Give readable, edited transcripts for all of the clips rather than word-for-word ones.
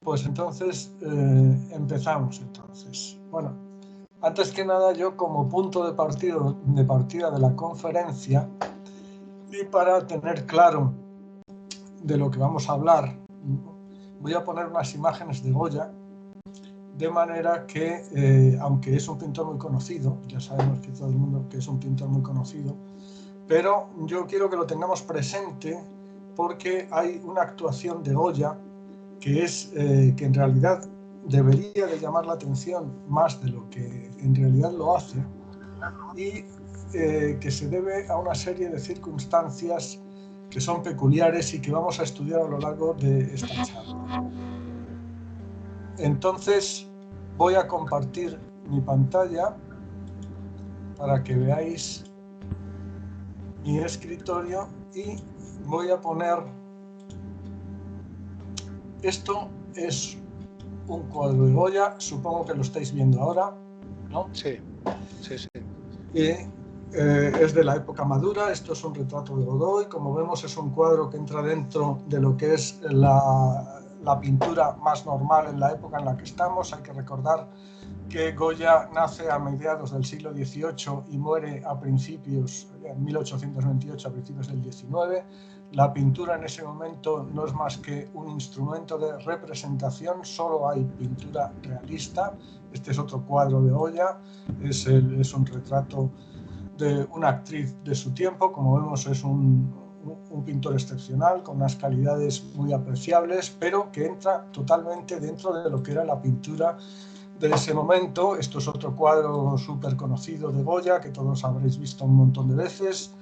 Pues entonces empezamos entonces. Bueno, antes que nada yo como punto de partida de la conferencia y para tener claro de lo que vamos a hablar, voy a poner unas imágenes de Goya, de manera que, aunque es un pintor muy conocido, ya sabemos que todo el mundo que es un pintor muy conocido, pero yo quiero que lo tengamos presente porque hay una actuación de Goya que en realidad debería de llamar la atención más de lo que en realidad lo hace y que se debe a una serie de circunstancias que son peculiares y que vamos a estudiar a lo largo de esta charla. Entonces voy a compartir mi pantalla para que veáis mi escritorio y voy a poner, esto es un cuadro de Goya, supongo que lo estáis viendo ahora, ¿no? Sí, sí, sí. Es de la época madura, esto es un retrato de Godoy, como vemos es un cuadro que entra dentro de lo que es la pintura más normal en la época en la que estamos. Hay que recordar que Goya nace a mediados del siglo XVIII y muere a principios, en 1828, a principios del XIX. La pintura en ese momento no es más que un instrumento de representación, solo hay pintura realista. Este es otro cuadro de Goya, es un retrato de una actriz de su tiempo. Como vemos es un pintor excepcional, con unas calidades muy apreciables, pero que entra totalmente dentro de lo que era la pintura de ese momento. Esto es otro cuadro súper conocido de Goya, que todos habréis visto un montón de veces,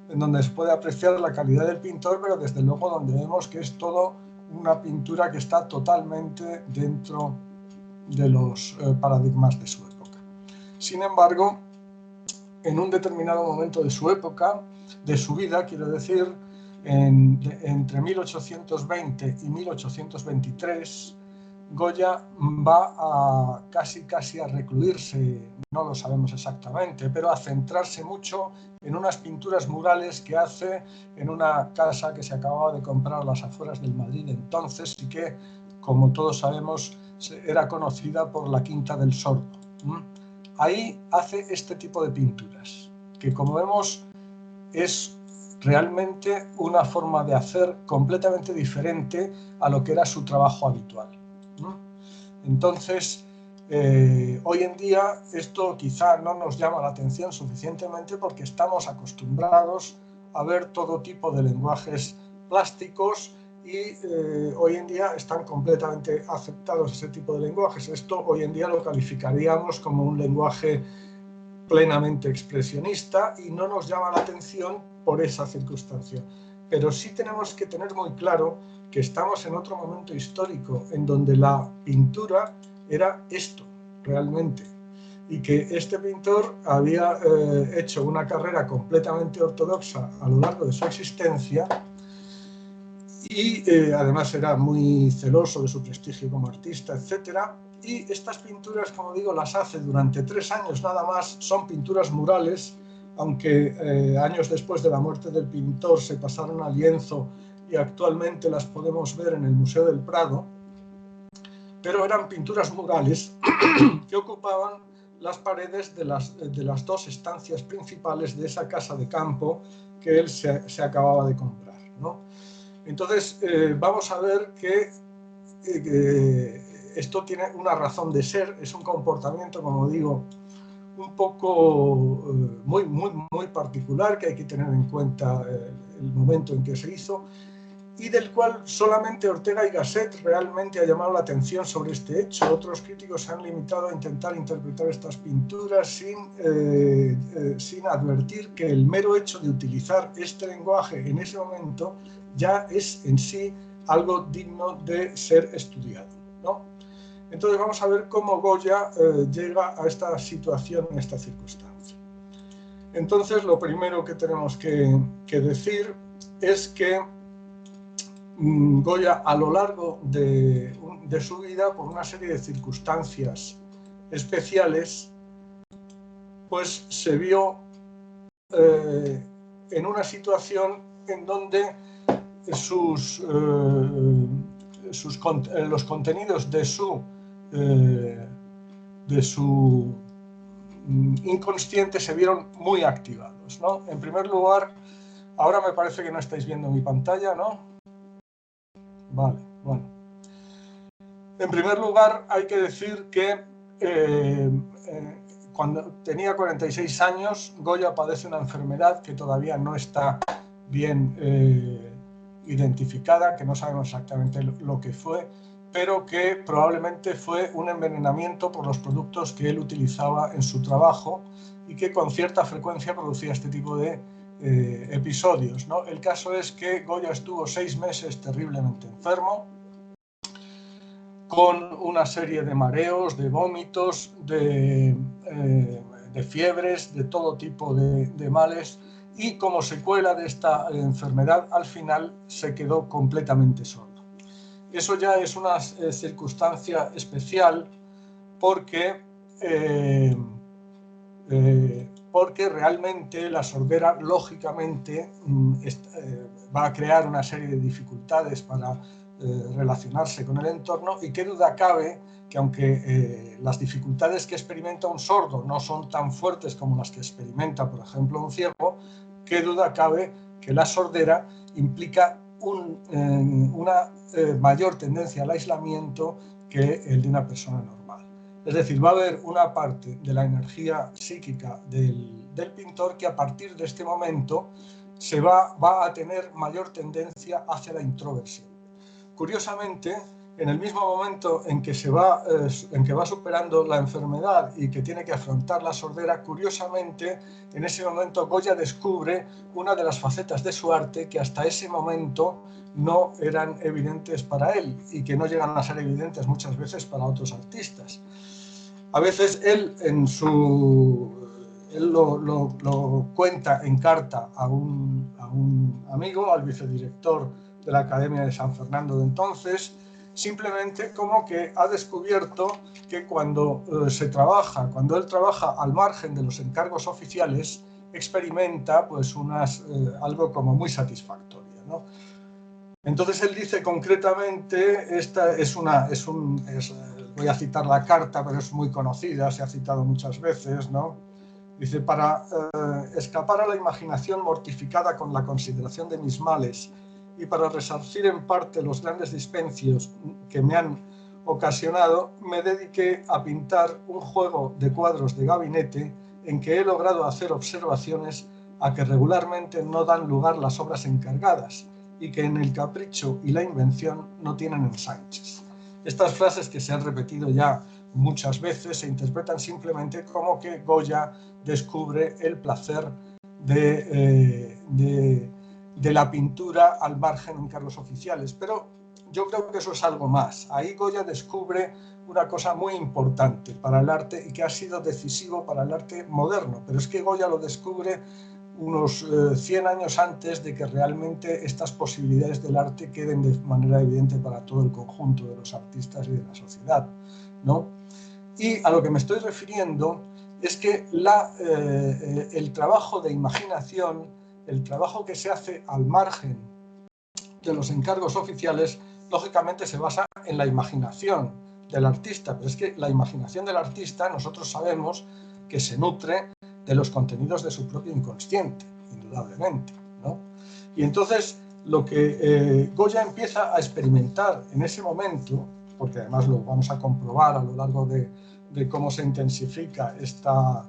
en donde se puede apreciar la calidad del pintor, pero desde luego donde vemos que es todo una pintura que está totalmente dentro de los paradigmas de su época. Sin embargo, en un determinado momento de su época, de su vida, quiero decir, entre 1820 y 1823, Goya va a casi a recluirse, no lo sabemos exactamente, pero a centrarse mucho en unas pinturas murales que hace en una casa que se acababa de comprar a las afueras del Madrid entonces y que, como todos sabemos, era conocida por la Quinta del Sordo. Ahí hace este tipo de pinturas, que como vemos es realmente una forma de hacer completamente diferente a lo que era su trabajo habitual. Entonces, hoy en día esto quizá no nos llama la atención suficientemente porque estamos acostumbrados a ver todo tipo de lenguajes plásticos y hoy en día están completamente aceptados ese tipo de lenguajes. Esto hoy en día lo calificaríamos como un lenguaje plenamente expresionista y no nos llama la atención por esa circunstancia. Pero sí tenemos que tener muy claro que estamos en otro momento histórico en donde la pintura era esto, realmente, y que este pintor había hecho una carrera completamente ortodoxa a lo largo de su existencia y además era muy celoso de su prestigio como artista, etcétera. Y estas pinturas, como digo, las hace durante 3 años nada más, son pinturas murales, aunque años después de la muerte del pintor se pasaron a lienzo y actualmente las podemos ver en el Museo del Prado, pero eran pinturas murales que ocupaban las paredes de las 2 estancias principales de esa casa de campo que él se acababa de comprar, ¿no? Entonces, vamos a ver que esto tiene una razón de ser, es un comportamiento, como digo, un poco muy particular, que hay que tener en cuenta el momento en que se hizo, y del cual solamente Ortega y Gasset realmente ha llamado la atención sobre este hecho. Otros críticos se han limitado a intentar interpretar estas pinturas sin advertir que el mero hecho de utilizar este lenguaje en ese momento ya es en sí algo digno de ser estudiado, ¿no? Entonces vamos a ver cómo Goya llega a esta situación, a esta circunstancia. Entonces lo primero que tenemos que decir es que Goya, a lo largo de su vida, por una serie de circunstancias especiales, pues se vio en una situación en donde los contenidos de su inconsciente se vieron muy activados, ¿no? En primer lugar, ahora me parece que no estáis viendo mi pantalla, ¿no? Vale, bueno. En primer lugar, hay que decir que cuando tenía 46 años, Goya padece una enfermedad que todavía no está bien identificada, que no sabemos exactamente lo que fue, pero que probablemente fue un envenenamiento por los productos que él utilizaba en su trabajo y que con cierta frecuencia producía este tipo de episodios, ¿no? El caso es que Goya estuvo 6 meses terriblemente enfermo, con una serie de mareos, de vómitos, de fiebres, de todo tipo de males, y como secuela de esta enfermedad, al final se quedó completamente sordo. Eso ya es una circunstancia especial porque realmente la sordera, lógicamente, va a crear una serie de dificultades para relacionarse con el entorno, y qué duda cabe que aunque las dificultades que experimenta un sordo no son tan fuertes como las que experimenta, por ejemplo, un ciego, qué duda cabe que la sordera implica una mayor tendencia al aislamiento que el de una persona normal. Es decir, va a haber una parte de la energía psíquica del pintor que a partir de este momento va a tener mayor tendencia hacia la introversión. Curiosamente, en el mismo momento en que va superando la enfermedad y que tiene que afrontar la sordera, curiosamente, en ese momento Goya descubre una de las facetas de su arte que hasta ese momento no eran evidentes para él y que no llegan a ser evidentes muchas veces para otros artistas. A veces él lo cuenta en carta a un amigo, al vicedirector de la Academia de San Fernando de entonces, simplemente como que ha descubierto que cuando él trabaja al margen de los encargos oficiales, experimenta pues algo como muy satisfactorio, ¿no? Entonces él dice concretamente, voy a citar la carta, pero es muy conocida, se ha citado muchas veces, ¿no? Dice, para escapar a la imaginación mortificada con la consideración de mis males y para resarcir en parte los grandes dispendios que me han ocasionado, me dediqué a pintar un juego de cuadros de gabinete en que he logrado hacer observaciones a que regularmente no dan lugar las obras encargadas y que en el capricho y la invención no tienen ensanches. Estas frases, que se han repetido ya muchas veces, se interpretan simplemente como que Goya descubre el placer de la pintura al margen de encargos oficiales, pero yo creo que eso es algo más. Ahí Goya descubre una cosa muy importante para el arte y que ha sido decisivo para el arte moderno, pero es que Goya lo descubre unos 100 años antes de que realmente estas posibilidades del arte queden de manera evidente para todo el conjunto de los artistas y de la sociedad, ¿no? Y a lo que me estoy refiriendo es que el trabajo de imaginación, el trabajo que se hace al margen de los encargos oficiales, lógicamente se basa en la imaginación del artista, pero es que la imaginación del artista nosotros sabemos que se nutre de los contenidos de su propio inconsciente, indudablemente, ¿no? Y entonces lo que Goya empieza a experimentar en ese momento, porque además lo vamos a comprobar a lo largo de cómo se intensifica esta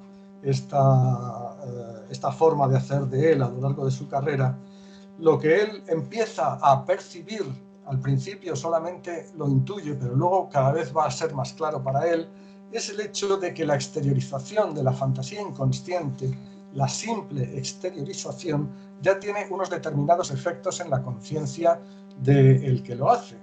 forma de hacer de él a lo largo de su carrera, lo que él empieza a percibir, al principio solamente lo intuye, pero luego cada vez va a ser más claro para él, es el hecho de que la exteriorización de la fantasía inconsciente, la simple exteriorización, ya tiene unos determinados efectos en la conciencia del que lo hace.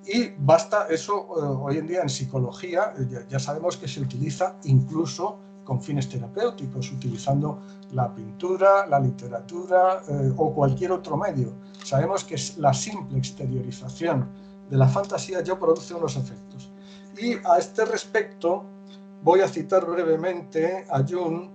Y basta eso, hoy en día en psicología ya sabemos que se utiliza incluso con fines terapéuticos, utilizando la pintura, la literatura o cualquier otro medio. Sabemos que la simple exteriorización de la fantasía ya produce unos efectos. Y a este respecto voy a citar brevemente a Jung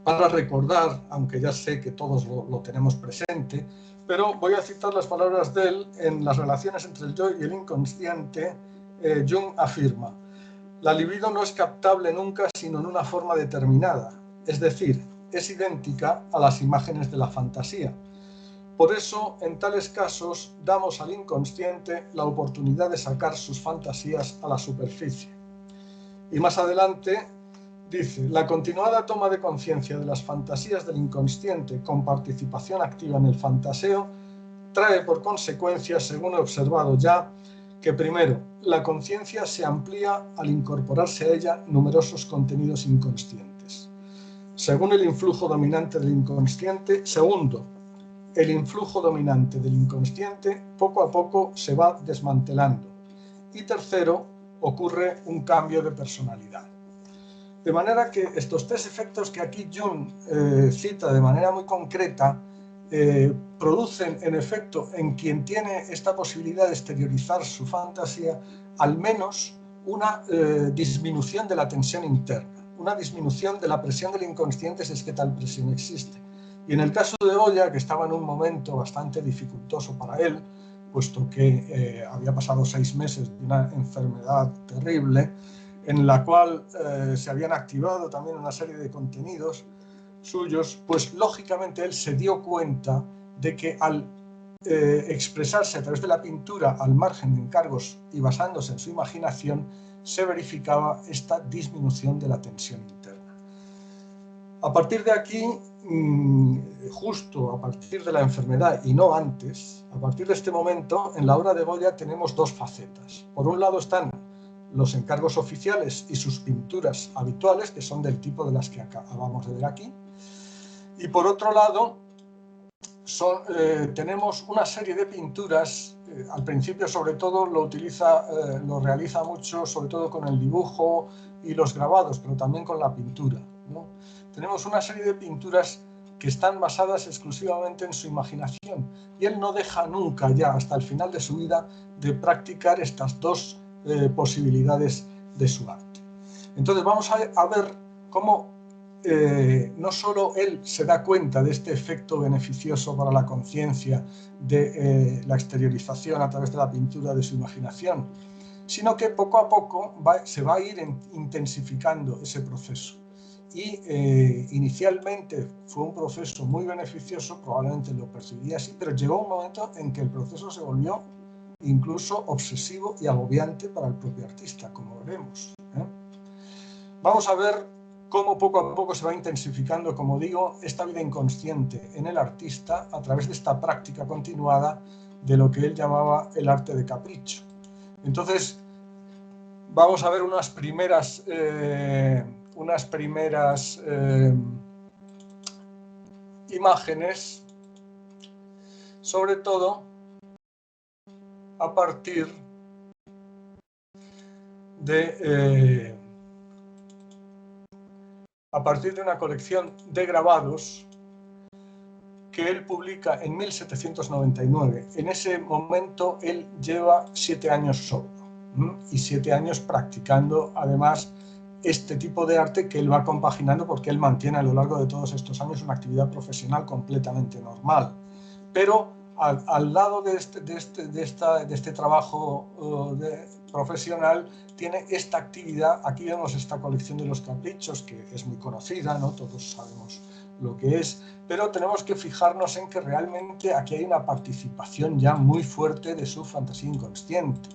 para recordar, aunque ya sé que todos lo tenemos presente, pero voy a citar las palabras de él. En las relaciones entre el yo y el inconsciente, Jung afirma: la libido no es captable nunca sino en una forma determinada, es decir, es idéntica a las imágenes de la fantasía. Por eso, en tales casos, damos al inconsciente la oportunidad de sacar sus fantasías a la superficie. Y más adelante dice: la continuada toma de conciencia de las fantasías del inconsciente con participación activa en el fantaseo trae por consecuencia, según he observado ya, que primero, la conciencia se amplía al incorporarse a ella numerosos contenidos inconscientes. Según el influjo dominante del inconsciente. Segundo, el influjo dominante del inconsciente poco a poco se va desmantelando. Y tercero, ocurre un cambio de personalidad. De manera que estos tres efectos que aquí Jung cita de manera muy concreta producen en efecto en quien tiene esta posibilidad de exteriorizar su fantasía al menos una disminución de la tensión interna, una disminución de la presión del inconsciente, si es que tal presión existe. Y en el caso de Goya, que estaba en un momento bastante dificultoso para él, puesto que había pasado 6 meses de una enfermedad terrible, en la cual se habían activado también una serie de contenidos suyos, pues lógicamente él se dio cuenta de que al expresarse a través de la pintura al margen de encargos y basándose en su imaginación, se verificaba esta disminución de la tensión interna. A partir de aquí, justo a partir de la enfermedad y no antes, a partir de este momento, en la obra de Goya tenemos dos facetas. Por un lado están los encargos oficiales y sus pinturas habituales, que son del tipo de las que acabamos de ver aquí. Y por otro lado, tenemos una serie de pinturas. Al principio, sobre todo, lo realiza mucho, sobre todo con el dibujo y los grabados, pero también con la pintura, ¿no? Tenemos una serie de pinturas que están basadas exclusivamente en su imaginación. Y él no deja nunca, ya hasta el final de su vida, de practicar estas dos posibilidades de su arte. Entonces vamos a ver cómo no solo él se da cuenta de este efecto beneficioso para la conciencia de la exteriorización a través de la pintura de su imaginación, sino que poco a poco se va a ir intensificando ese proceso. Y inicialmente fue un proceso muy beneficioso, probablemente lo percibía así, pero llegó un momento en que el proceso se volvió incluso obsesivo y agobiante para el propio artista, como veremos. Vamos a ver cómo poco a poco se va intensificando, como digo, esta vida inconsciente en el artista a través de esta práctica continuada de lo que él llamaba el arte de capricho. Entonces, vamos a ver unas primeras imágenes, sobre todo a partir de una colección de grabados que él publica en 1799. En ese momento él lleva 7 años solo y 7 años practicando además este tipo de arte que él va compaginando, porque él mantiene a lo largo de todos estos años una actividad profesional completamente normal. Pero al lado de este trabajo profesional tiene esta actividad. Aquí vemos esta colección de los caprichos, que es muy conocida, ¿no? Todos sabemos lo que es, pero tenemos que fijarnos en que realmente aquí hay una participación ya muy fuerte de su fantasía inconsciente.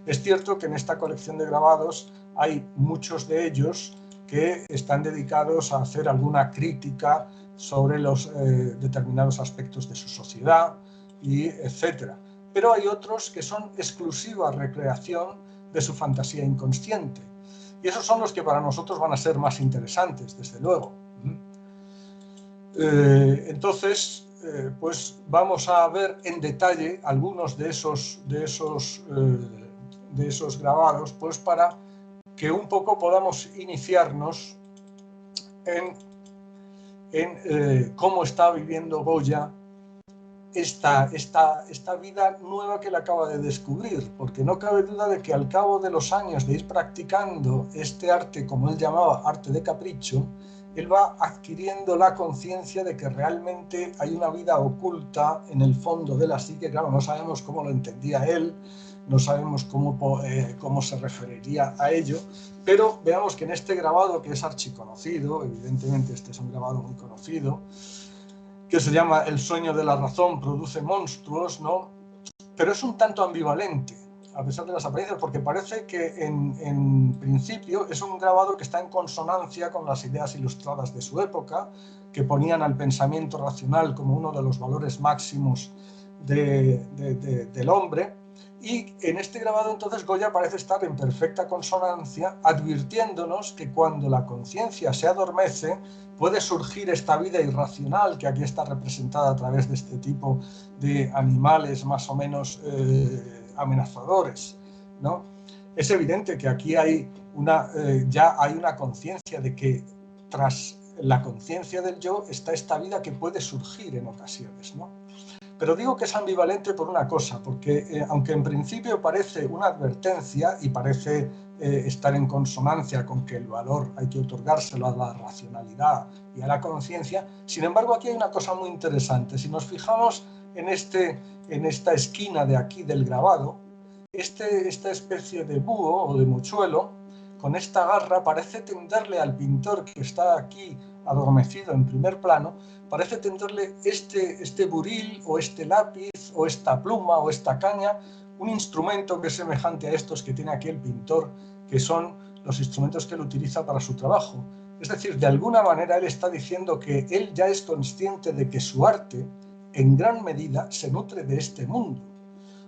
Es cierto que en esta colección de grabados hay muchos de ellos que están dedicados a hacer alguna crítica sobre los determinados aspectos de su sociedad, y etcétera. Pero hay otros que son exclusiva recreación de su fantasía inconsciente. Y esos son los que para nosotros van a ser más interesantes, desde luego. Entonces, pues vamos a ver en detalle algunos de esos grabados, pues para que un poco podamos iniciarnos en cómo está viviendo Goya esta vida nueva que él acaba de descubrir, porque no cabe duda de que al cabo de los años de ir practicando este arte, como él llamaba arte de capricho, él va adquiriendo la conciencia de que realmente hay una vida oculta en el fondo de la psique. Claro, no sabemos cómo lo entendía él, no sabemos cómo se referiría a ello, pero veamos que en este grabado, que es archiconocido, evidentemente este es un grabado muy conocido, que se llama El sueño de la razón produce monstruos, ¿no? Pero es un tanto ambivalente, a pesar de las apariencias, porque parece que en principio es un grabado que está en consonancia con las ideas ilustradas de su época, que ponían al pensamiento racional como uno de los valores máximos del hombre. Y en este grabado entonces Goya parece estar en perfecta consonancia, advirtiéndonos que cuando la conciencia se adormece puede surgir esta vida irracional que aquí está representada a través de este tipo de animales más o menos amenazadores, ¿no? Es evidente que aquí hay ya hay una conciencia de que tras la conciencia del yo está esta vida que puede surgir en ocasiones, ¿no? Pero digo que es ambivalente por una cosa, porque aunque en principio parece una advertencia y parece estar en consonancia con que el valor hay que otorgárselo a la racionalidad y a la conciencia, sin embargo aquí hay una cosa muy interesante. Si nos fijamos en esta esquina de aquí del grabado, esta especie de búho o de mochuelo, con esta garra, parece tenderle al pintor que está aquí adormecido en primer plano, parece tenderle este buril o este lápiz o esta pluma o esta caña, un instrumento que es semejante a estos que tiene aquí el pintor, que son los instrumentos que él utiliza para su trabajo. Es decir, de alguna manera él está diciendo que él ya es consciente de que su arte, en gran medida, se nutre de este mundo.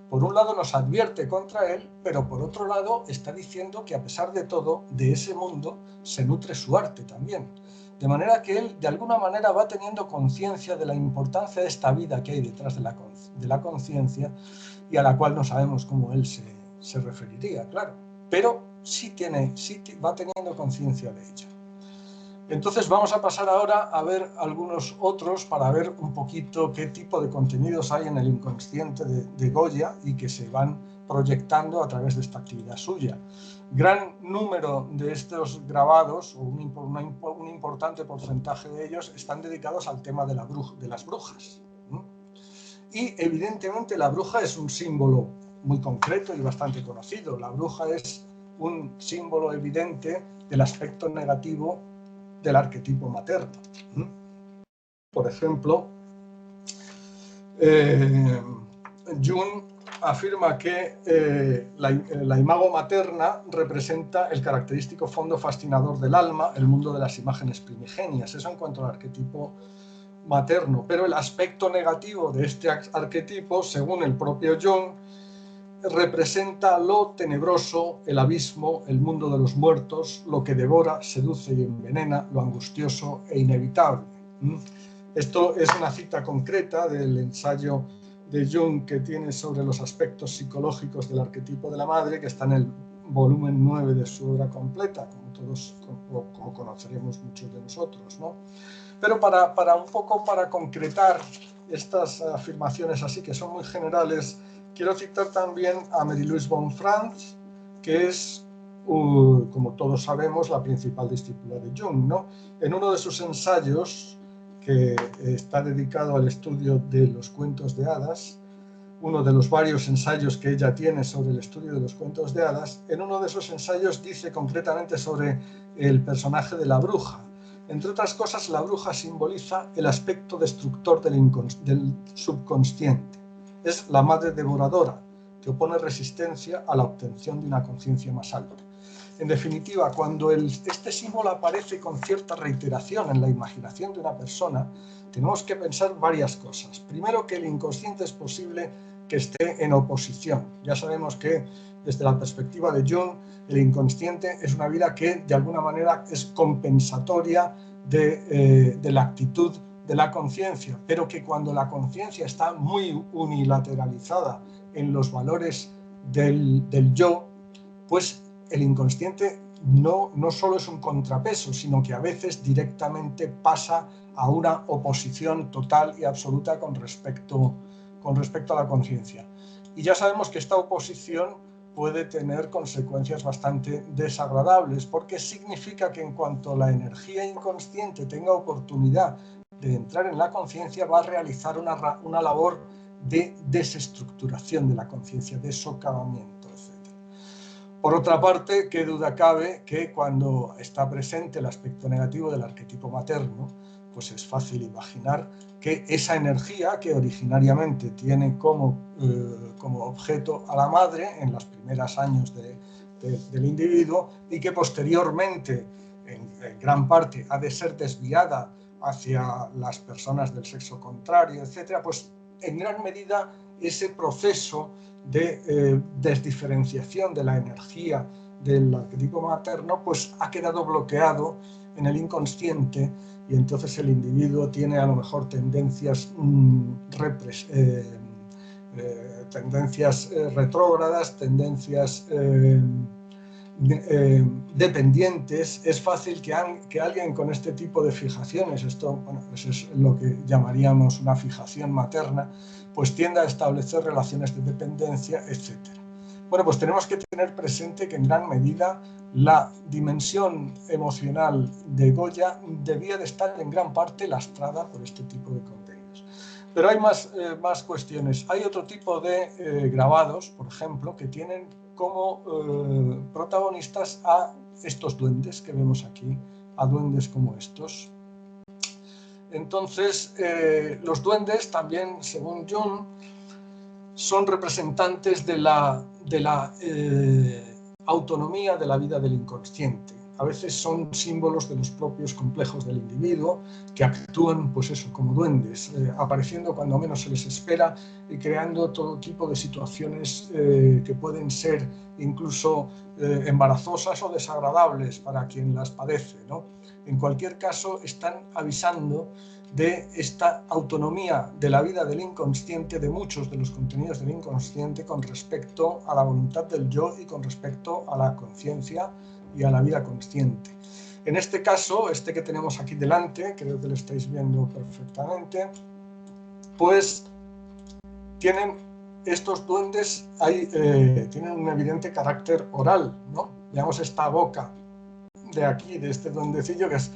Por un lado nos advierte contra él, pero por otro lado está diciendo que a pesar de todo, de ese mundo se nutre su arte también. De manera que él de alguna manera va teniendo conciencia de la importancia de esta vida que hay detrás de la conciencia y a la cual no sabemos cómo él se referiría, claro. Pero sí va teniendo conciencia de ello. Entonces vamos a pasar ahora a ver algunos otros para ver un poquito qué tipo de contenidos hay en el inconsciente de Goya y que se van proyectando a través de esta actividad suya. Gran número de estos grabados, o un importante porcentaje de ellos, están dedicados al tema de las brujas. Y evidentemente la bruja es un símbolo muy concreto y bastante conocido. La bruja es un símbolo evidente del aspecto negativo del arquetipo materno. Por ejemplo, Jung afirma que la imago materna representa el característico fondo fascinador del alma, el mundo de las imágenes primigenias. Eso en cuanto al arquetipo materno. Pero el aspecto negativo de este arquetipo, según el propio Jung, representa lo tenebroso, el abismo, el mundo de los muertos, lo que devora, seduce y envenena, lo angustioso e inevitable. Esto es una cita concreta del ensayo de Jung que tiene sobre los aspectos psicológicos del arquetipo de la madre, que está en el volumen 9 de su obra completa, como conoceremos muchos de nosotros, ¿no? Pero para concretar estas afirmaciones así, que son muy generales, quiero citar también a Marie-Louise Bonfrance, que es, como todos sabemos, la principal discípula de Jung, ¿no? En uno de sus ensayos, que está dedicado al estudio de los cuentos de hadas, uno de los varios ensayos que ella tiene sobre el estudio de los cuentos de hadas, en uno de esos ensayos dice concretamente sobre el personaje de la bruja. Entre otras cosas, la bruja simboliza el aspecto destructor del subconsciente. Es la madre devoradora que opone resistencia a la obtención de una conciencia más alta. En definitiva, cuando este símbolo aparece con cierta reiteración en la imaginación de una persona, tenemos que pensar varias cosas. Primero, que el inconsciente es posible que esté en oposición. Ya sabemos que desde la perspectiva de Jung, el inconsciente es una vida que de alguna manera es compensatoria de la actitud de la conciencia, pero que cuando la conciencia está muy unilateralizada en los valores del yo, pues el inconsciente no solo es un contrapeso, sino que a veces directamente pasa a una oposición total y absoluta con respecto a la conciencia. Y ya sabemos que esta oposición puede tener consecuencias bastante desagradables, porque significa que en cuanto la energía inconsciente tenga oportunidad de entrar en la conciencia, va a realizar una labor de desestructuración de la conciencia, de socavamiento, etc. Por otra parte, qué duda cabe que cuando está presente el aspecto negativo del arquetipo materno, pues es fácil imaginar que esa energía que originariamente tiene como objeto a la madre en los primeros años del individuo y que posteriormente en gran parte ha de ser desviada hacia las personas del sexo contrario, etcétera, pues en gran medida ese proceso de desdiferenciación de la energía del arquetipo materno pues ha quedado bloqueado en el inconsciente, y entonces el individuo tiene a lo mejor tendencias retrógradas, tendencias dependientes. Es fácil que alguien con este tipo de fijaciones, esto bueno, pues es lo que llamaríamos una fijación materna, pues tienda a establecer relaciones de dependencia, etc. Bueno, pues tenemos que tener presente que en gran medida la dimensión emocional de Goya debía de estar en gran parte lastrada por este tipo de contenidos. Pero hay más cuestiones. Hay otro tipo de grabados, por ejemplo, que tienen como protagonistas a estos duendes que vemos aquí, a duendes como estos. Entonces, los duendes también, según Jung, son representantes de la autonomía de la vida del inconsciente. A veces son símbolos de los propios complejos del individuo que actúan, pues eso, como duendes, apareciendo cuando menos se les espera y creando todo tipo de situaciones que pueden ser incluso embarazosas o desagradables para quien las padece, ¿no? En cualquier caso, están avisando de esta autonomía de la vida del inconsciente, de muchos de los contenidos del inconsciente con respecto a la voluntad del yo y con respecto a la conciencia y a la vida consciente. En este caso, este que tenemos aquí delante, creo que lo estáis viendo perfectamente, pues tienen estos duendes, tienen un evidente carácter oral, ¿no? Veamos esta boca de aquí, de este duendecillo, que es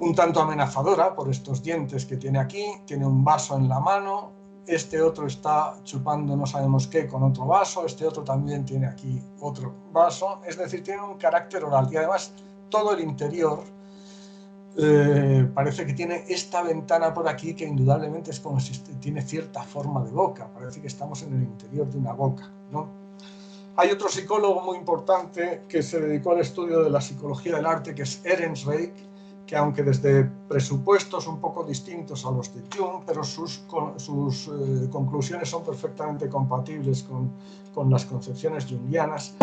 un tanto amenazadora por estos dientes que tiene aquí, tiene un vaso en la mano, este otro está chupando no sabemos qué con otro vaso, este otro también tiene aquí otro vaso, es decir, tiene un carácter oral y además todo el interior parece que tiene esta ventana por aquí que indudablemente es como si tiene cierta forma de boca, parece que estamos en el interior de una boca, ¿no? Hay otro psicólogo muy importante que se dedicó al estudio de la psicología del arte, que es Ehrenreich, que aunque desde presupuestos un poco distintos a los de Jung, pero sus conclusiones son perfectamente compatibles con las concepciones jungianas.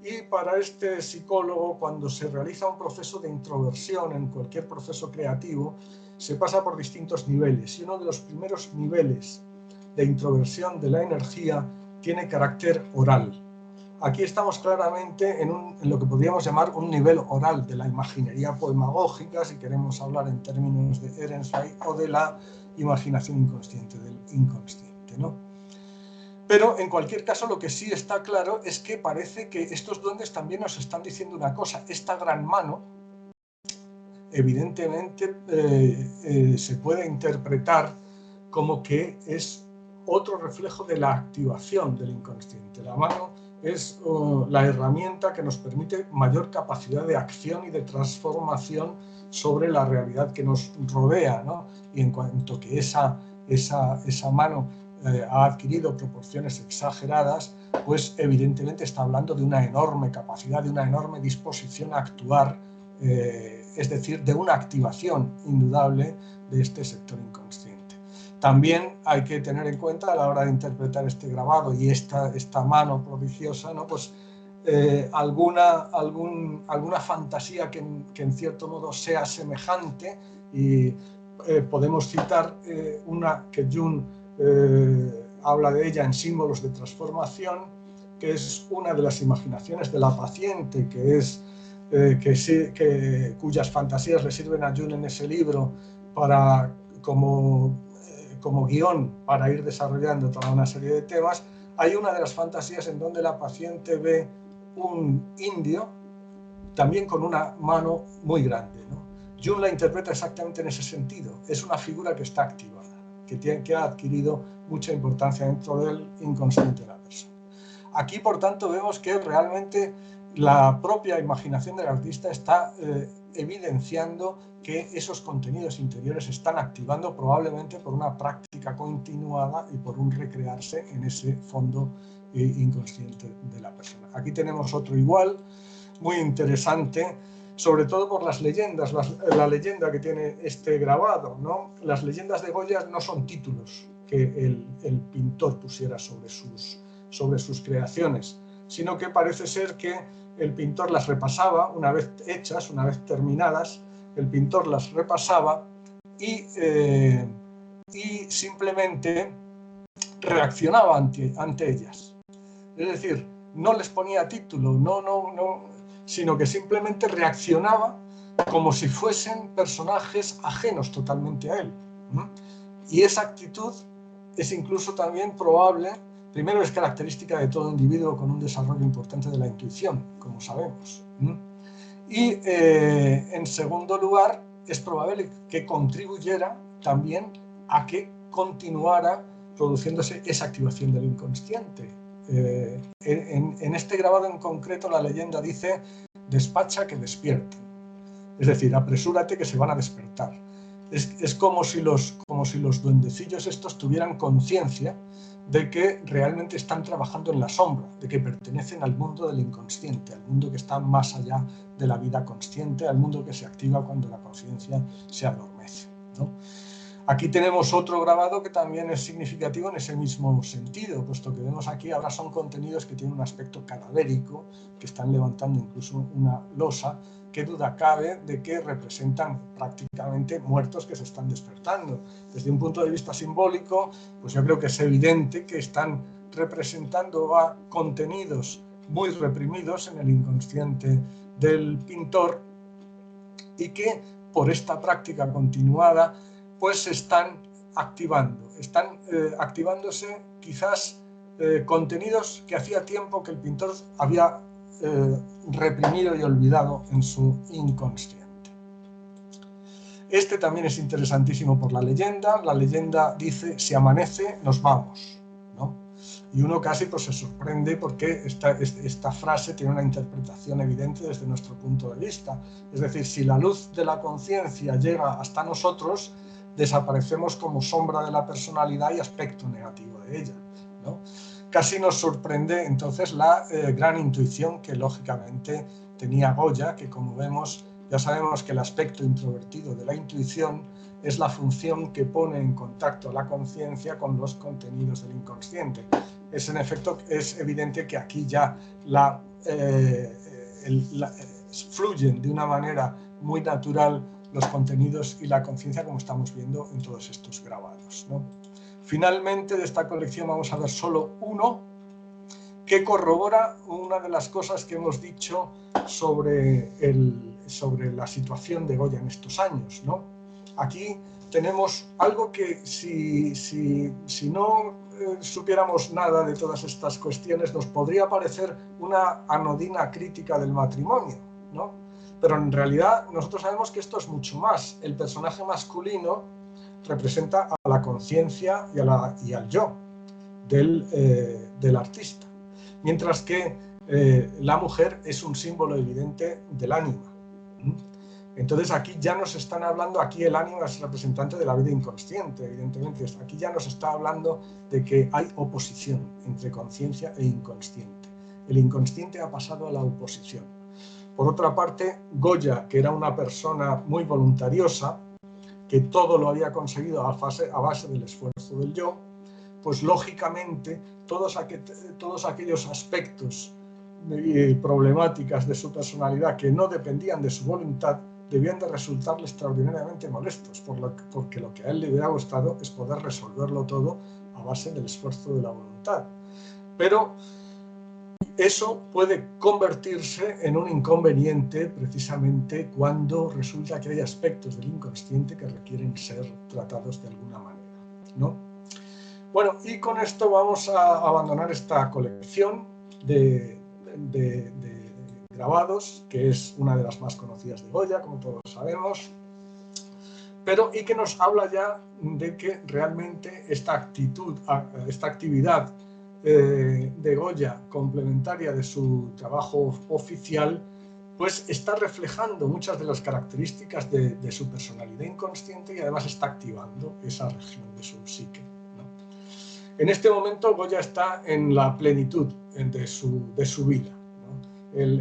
Y para este psicólogo, cuando se realiza un proceso de introversión en cualquier proceso creativo, se pasa por distintos niveles. Y uno de los primeros niveles de introversión de la energía tiene carácter oral. Aquí estamos claramente en lo que podríamos llamar un nivel oral de la imaginería poemagógica, si queremos hablar en términos de Ehrenreich, o de la imaginación inconsciente, del inconsciente, ¿no? Pero en cualquier caso lo que sí está claro es que parece que estos duendes también nos están diciendo una cosa. Esta gran mano, evidentemente, se puede interpretar como que es otro reflejo de la activación del inconsciente. La mano es la herramienta que nos permite mayor capacidad de acción y de transformación sobre la realidad que nos rodea, ¿no? Y en cuanto que esa mano ha adquirido proporciones exageradas, pues evidentemente está hablando de una enorme capacidad, de una enorme disposición a actuar, es decir, de una activación indudable de este sector inconsciente. También hay que tener en cuenta a la hora de interpretar este grabado y esta mano prodigiosa, ¿no? Pues alguna fantasía que en cierto modo sea semejante, y podemos citar una que Jung habla de ella en Símbolos de Transformación, que es una de las imaginaciones de la paciente, cuyas fantasías le sirven a Jung en ese libro como guión para ir desarrollando toda una serie de temas. hay una de las fantasías en donde la paciente ve un indio también con una mano muy grande, ¿no? Jung la interpreta exactamente en ese sentido. Es una figura que está activada, que ha adquirido mucha importancia dentro del inconsciente de la persona. Aquí, por tanto, vemos que realmente la propia imaginación del artista está evidenciando que esos contenidos interiores se están activando probablemente por una práctica continuada y por un recrearse en ese fondo inconsciente de la persona. Aquí tenemos otro igual, muy interesante, sobre todo por las leyendas, la leyenda que tiene este grabado, ¿no? Las leyendas de Goya no son títulos que el pintor pusiera sobre sus creaciones, sino que parece ser que el pintor las repasaba una vez hechas, una vez terminadas, el pintor las repasaba y simplemente reaccionaba ante ellas. Es decir, no les ponía título, sino que simplemente reaccionaba como si fuesen personajes ajenos totalmente a él. Y esa actitud es incluso también probable. Primero, es característica de todo individuo con un desarrollo importante de la intuición, como sabemos. Y en segundo lugar, es probable que contribuyera también a que continuara produciéndose esa activación del inconsciente. En este grabado en concreto la leyenda dice: despacha que despierten. Es decir, apresúrate que se van a despertar. Es como si los duendecillos estos tuvieran conciencia de que realmente están trabajando en la sombra, de que pertenecen al mundo del inconsciente, al mundo que está más allá de la vida consciente, al mundo que se activa cuando la conciencia se adormece, ¿no? Aquí tenemos otro grabado que también es significativo en ese mismo sentido, puesto que vemos aquí ahora son contenidos que tienen un aspecto cadavérico, que están levantando incluso una losa. ¿Qué duda cabe de que representan prácticamente muertos que se están despertando? Desde un punto de vista simbólico, pues yo creo que es evidente que están representando a contenidos muy reprimidos en el inconsciente del pintor y que por esta práctica continuada pues se están activando, activándose quizás contenidos que hacía tiempo que el pintor había reprimido y olvidado en su inconsciente. Este también es interesantísimo por la leyenda. La leyenda dice: si amanece, nos vamos, ¿no? Y uno casi pues se sorprende porque esta frase tiene una interpretación evidente desde nuestro punto de vista. Es decir, si la luz de la conciencia llega hasta nosotros, desaparecemos como sombra de la personalidad y aspecto negativo de ella, ¿no? Casi nos sorprende entonces la gran intuición que lógicamente tenía Goya, que como vemos, ya sabemos que el aspecto introvertido de la intuición es la función que pone en contacto a la conciencia con los contenidos del inconsciente. En efecto, es evidente que aquí ya fluyen de una manera muy natural los contenidos y la conciencia, como estamos viendo en todos estos grabados, ¿no? Finalmente, de esta colección vamos a ver solo uno que corrobora una de las cosas que hemos dicho sobre la situación de Goya en estos años, ¿no? Aquí tenemos algo que si no supiéramos nada de todas estas cuestiones, nos podría parecer una anodina crítica del matrimonio, ¿no? Pero en realidad nosotros sabemos que esto es mucho más. El personaje masculino representa a la conciencia y al yo del artista, mientras que la mujer es un símbolo evidente del ánima. Entonces aquí ya nos están hablando, aquí el ánima es representante de la vida inconsciente, evidentemente. Aquí ya nos está hablando de que hay oposición entre conciencia e inconsciente. El inconsciente ha pasado a la oposición. Por otra parte, Goya, que era una persona muy voluntariosa, que todo lo había conseguido a base del esfuerzo del yo, pues lógicamente todos aquellos aspectos y problemáticas de su personalidad que no dependían de su voluntad debían de resultarle extraordinariamente molestos, porque lo que a él le hubiera gustado es poder resolverlo todo a base del esfuerzo de la voluntad. Pero eso puede convertirse en un inconveniente precisamente cuando resulta que hay aspectos del inconsciente que requieren ser tratados de alguna manera, ¿no? Bueno, y con esto vamos a abandonar esta colección de grabados, que es una de las más conocidas de Goya, como todos sabemos, pero y que nos habla ya de que realmente esta actividad de Goya, complementaria de su trabajo oficial, pues está reflejando muchas de las características de su personalidad inconsciente y además está activando esa región de su psique, ¿no? En este momento Goya está en la plenitud de su vida, ¿no? Él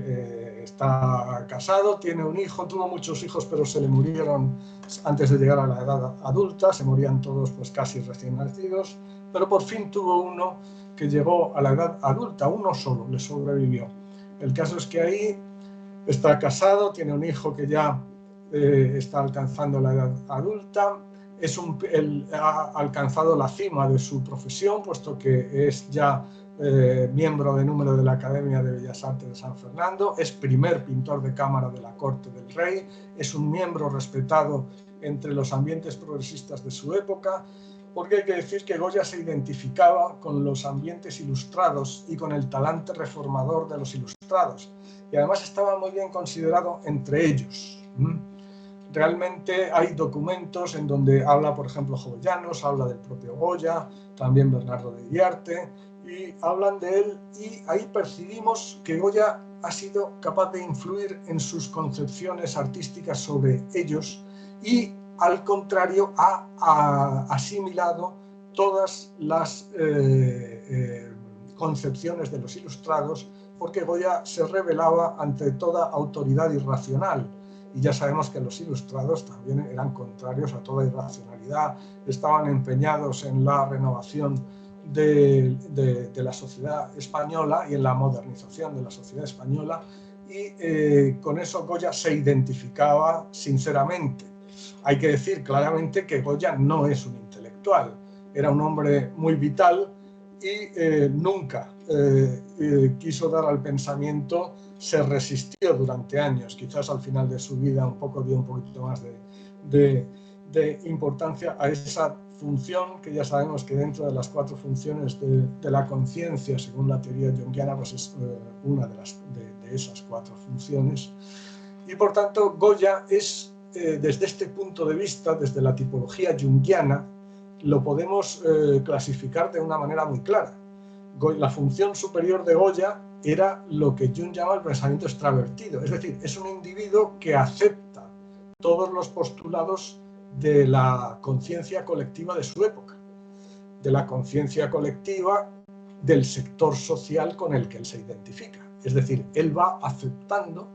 está casado, tiene un hijo, tuvo muchos hijos, pero se le murieron antes de llegar a la edad adulta, se morían todos pues casi recién nacidos, pero por fin tuvo uno que llegó a la edad adulta, uno solo le sobrevivió. El caso es que ahí está casado, tiene un hijo que ya está alcanzando la edad adulta, él ha alcanzado la cima de su profesión, puesto que es ya miembro de número de la Academia de Bellas Artes de San Fernando, es primer pintor de cámara de la corte del rey, es un miembro respetado entre los ambientes progresistas de su época, porque hay que decir que Goya se identificaba con los ambientes ilustrados y con el talante reformador de los ilustrados, y además estaba muy bien considerado entre ellos. Realmente hay documentos en donde habla, por ejemplo, Jovellanos, habla del propio Goya, también Bernardo de Iriarte, y hablan de él, y ahí percibimos que Goya ha sido capaz de influir en sus concepciones artísticas sobre ellos y, al contrario, ha asimilado todas las concepciones de los ilustrados, porque Goya se rebelaba ante toda autoridad irracional. Y ya sabemos que los ilustrados también eran contrarios a toda irracionalidad, estaban empeñados en la renovación de la sociedad española y en la modernización de la sociedad española, y con eso Goya se identificaba sinceramente. Hay que decir claramente que Goya no es un intelectual, era un hombre muy vital y nunca quiso dar al pensamiento, se resistió durante años, quizás al final de su vida dio un poquito más de importancia a esa función que ya sabemos que dentro de las 4 funciones de la conciencia, según la teoría junguiana, pues es una de esas 4 funciones. Y por tanto Goya es, desde este punto de vista, desde la tipología junguiana, lo podemos clasificar de una manera muy clara. La función superior de Goya era lo que Jung llama el pensamiento extravertido, es decir, es un individuo que acepta todos los postulados de la conciencia colectiva de su época, de la conciencia colectiva del sector social con el que él se identifica. Es decir, él va aceptando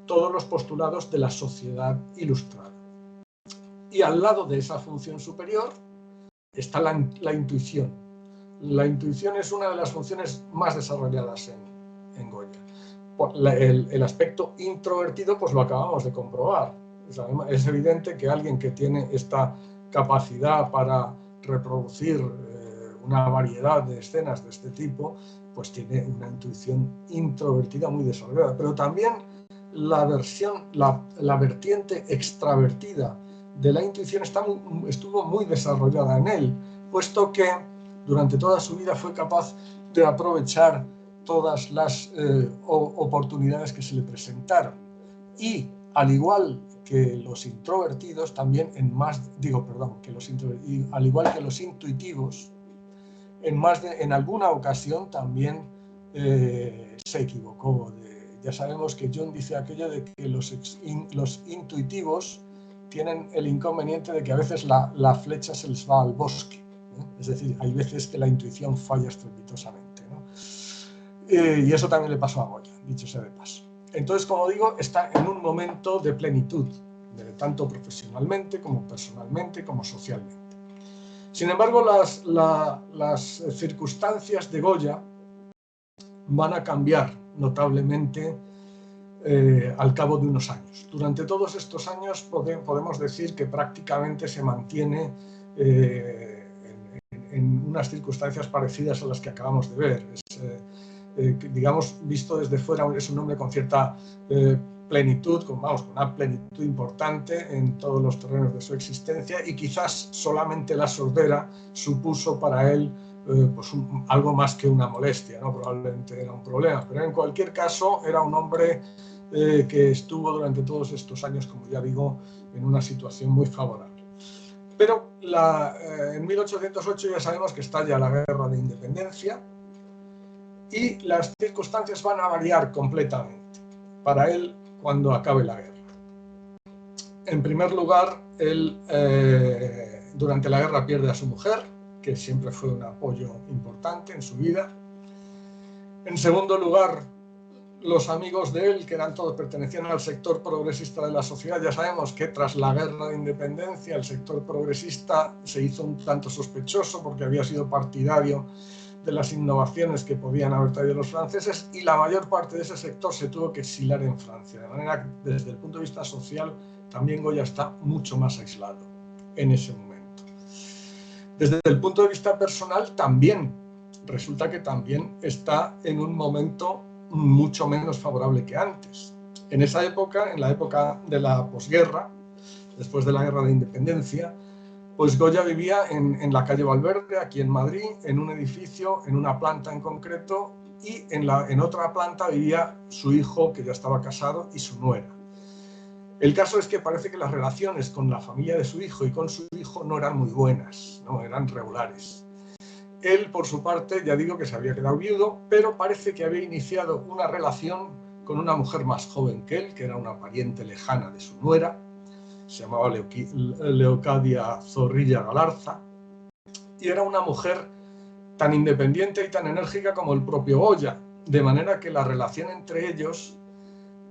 todos los postulados de la sociedad ilustrada. Y al lado de esa función superior está la intuición. La intuición es una de las funciones más desarrolladas en Goya. El aspecto introvertido, pues lo acabamos de comprobar. Es evidente que alguien que tiene esta capacidad para reproducir una variedad de escenas de este tipo, pues tiene una intuición introvertida muy desarrollada. Pero también la vertiente extravertida de la intuición estuvo muy desarrollada en él, puesto que durante toda su vida fue capaz de aprovechar todas las oportunidades que se le presentaron. Y al igual que los introvertidos, también al igual que los intuitivos, en alguna ocasión también se equivocó. Ya sabemos que Jung dice aquello de que los intuitivos tienen el inconveniente de que a veces la flecha se les va al bosque, ¿eh? Es decir, hay veces que la intuición falla estrepitosamente, ¿no? Y eso también le pasó a Goya, dicho sea de paso. Entonces, como digo, está en un momento de plenitud, tanto profesionalmente como personalmente como socialmente. Sin embargo, las circunstancias de Goya van a cambiar notablemente al cabo de unos años. Durante todos estos años podemos decir que prácticamente se mantiene en unas circunstancias parecidas a las que acabamos de ver. Digamos, visto desde fuera, es un hombre con cierta plenitud, con una plenitud importante en todos los terrenos de su existencia, y quizás solamente la sordera supuso para él pues algo más que una molestia, ¿no? Probablemente era un problema, pero en cualquier caso era un hombre que estuvo durante todos estos años, como ya digo, en una situación muy favorable. Pero en 1808 ya sabemos que estalla la Guerra de Independencia y las circunstancias van a variar completamente para él cuando acabe la guerra. En primer lugar, él durante la guerra pierde a su mujer, que siempre fue un apoyo importante en su vida. En segundo lugar, los amigos de él, que eran todos, pertenecían al sector progresista de la sociedad. Ya sabemos que tras la Guerra de Independencia el sector progresista se hizo un tanto sospechoso porque había sido partidario de las innovaciones que podían haber traído los franceses, y la mayor parte de ese sector se tuvo que exilar en Francia. De manera que desde el punto de vista social también Goya está mucho más aislado en ese momento. Desde el punto de vista personal también resulta que también está en un momento mucho menos favorable que antes. En esa época, en la época de la posguerra, después de la Guerra de Independencia, pues Goya vivía en la calle Valverde, aquí en Madrid, en un edificio, en una planta en concreto, y en otra planta vivía su hijo, que ya estaba casado, y su nuera. El caso es que parece que las relaciones con la familia de su hijo y con su hijo no eran muy buenas, no, eran regulares. Él, por su parte, ya digo que se había quedado viudo, pero parece que había iniciado una relación con una mujer más joven que él, que era una pariente lejana de su nuera. Se llamaba Leocadia Zorrilla Galarza, y era una mujer tan independiente y tan enérgica como el propio Goya, de manera que la relación entre ellos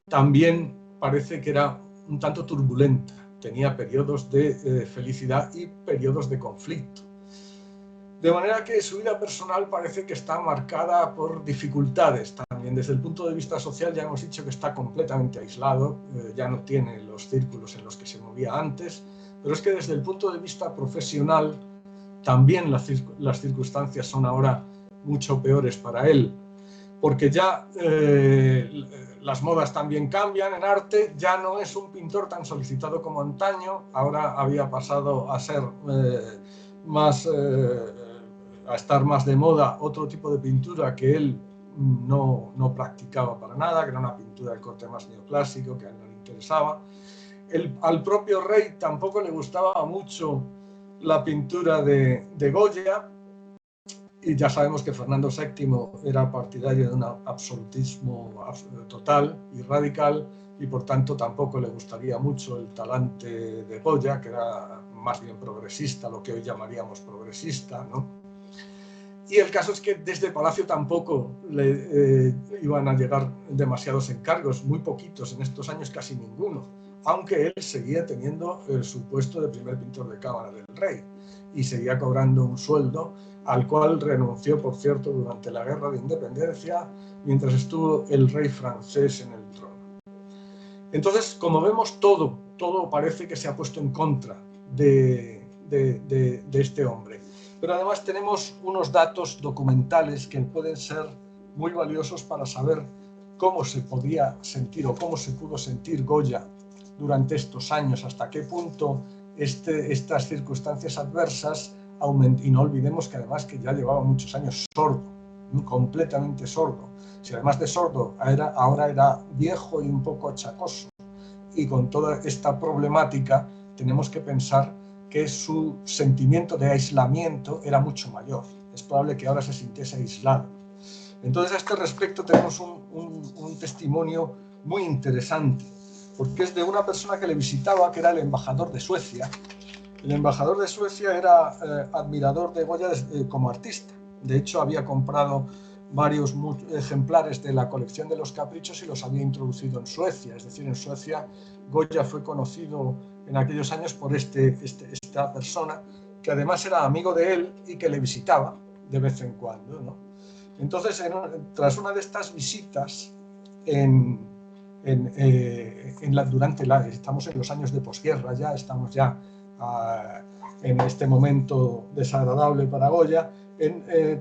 también parece que era un tanto turbulenta, tenía periodos de felicidad y periodos de conflicto. De manera que su vida personal parece que está marcada por dificultades también. Desde el punto de vista social ya hemos dicho que está completamente aislado, ya no tiene los círculos en los que se movía antes, pero es que desde el punto de vista profesional también las circunstancias son ahora mucho peores para él, porque ya las modas también cambian en arte, ya no es un pintor tan solicitado como antaño, ahora había pasado a ser a estar más de moda otro tipo de pintura que él no practicaba para nada, que era una pintura de corte más neoclásico, que a él no le interesaba. Al propio rey tampoco le gustaba mucho la pintura de Goya, y ya sabemos que Fernando VII era partidario de un absolutismo total y radical, y por tanto tampoco le gustaría mucho el talante de Goya, que era más bien progresista, lo que hoy llamaríamos progresista, ¿no? Y el caso es que desde Palacio tampoco le iban a llegar demasiados encargos, muy poquitos, en estos años casi ninguno, aunque él seguía teniendo su puesto de primer pintor de cámara del rey y seguía cobrando un sueldo al cual renunció, por cierto, durante la Guerra de Independencia, mientras estuvo el rey francés en el trono. Entonces, como vemos, todo parece que se ha puesto en contra de este hombre. Pero además tenemos unos datos documentales que pueden ser muy valiosos para saber cómo se podía sentir o cómo se pudo sentir Goya durante estos años, hasta qué punto estas circunstancias adversas aumentan. Y no olvidemos que además que ya llevaba muchos años sordo, completamente sordo. Si además de sordo ahora era viejo y un poco achacoso, y con toda esta problemática tenemos que pensar que su sentimiento de aislamiento era mucho mayor. Es probable que ahora se sintiese aislado. Entonces, a este respecto tenemos un testimonio muy interesante, porque es de una persona que le visitaba, que era el embajador de Suecia. El embajador de Suecia era admirador de Goya como artista. De hecho, había comprado varios ejemplares de la colección de los Caprichos y los había introducido en Suecia. Es decir, en Suecia Goya fue conocido en aquellos años por esta persona, que además era amigo de él y que le visitaba de vez en cuando, ¿no? Entonces, tras una de estas visitas, estamos en los años de posguerra, ya estamos ya en este momento desagradable para Goya.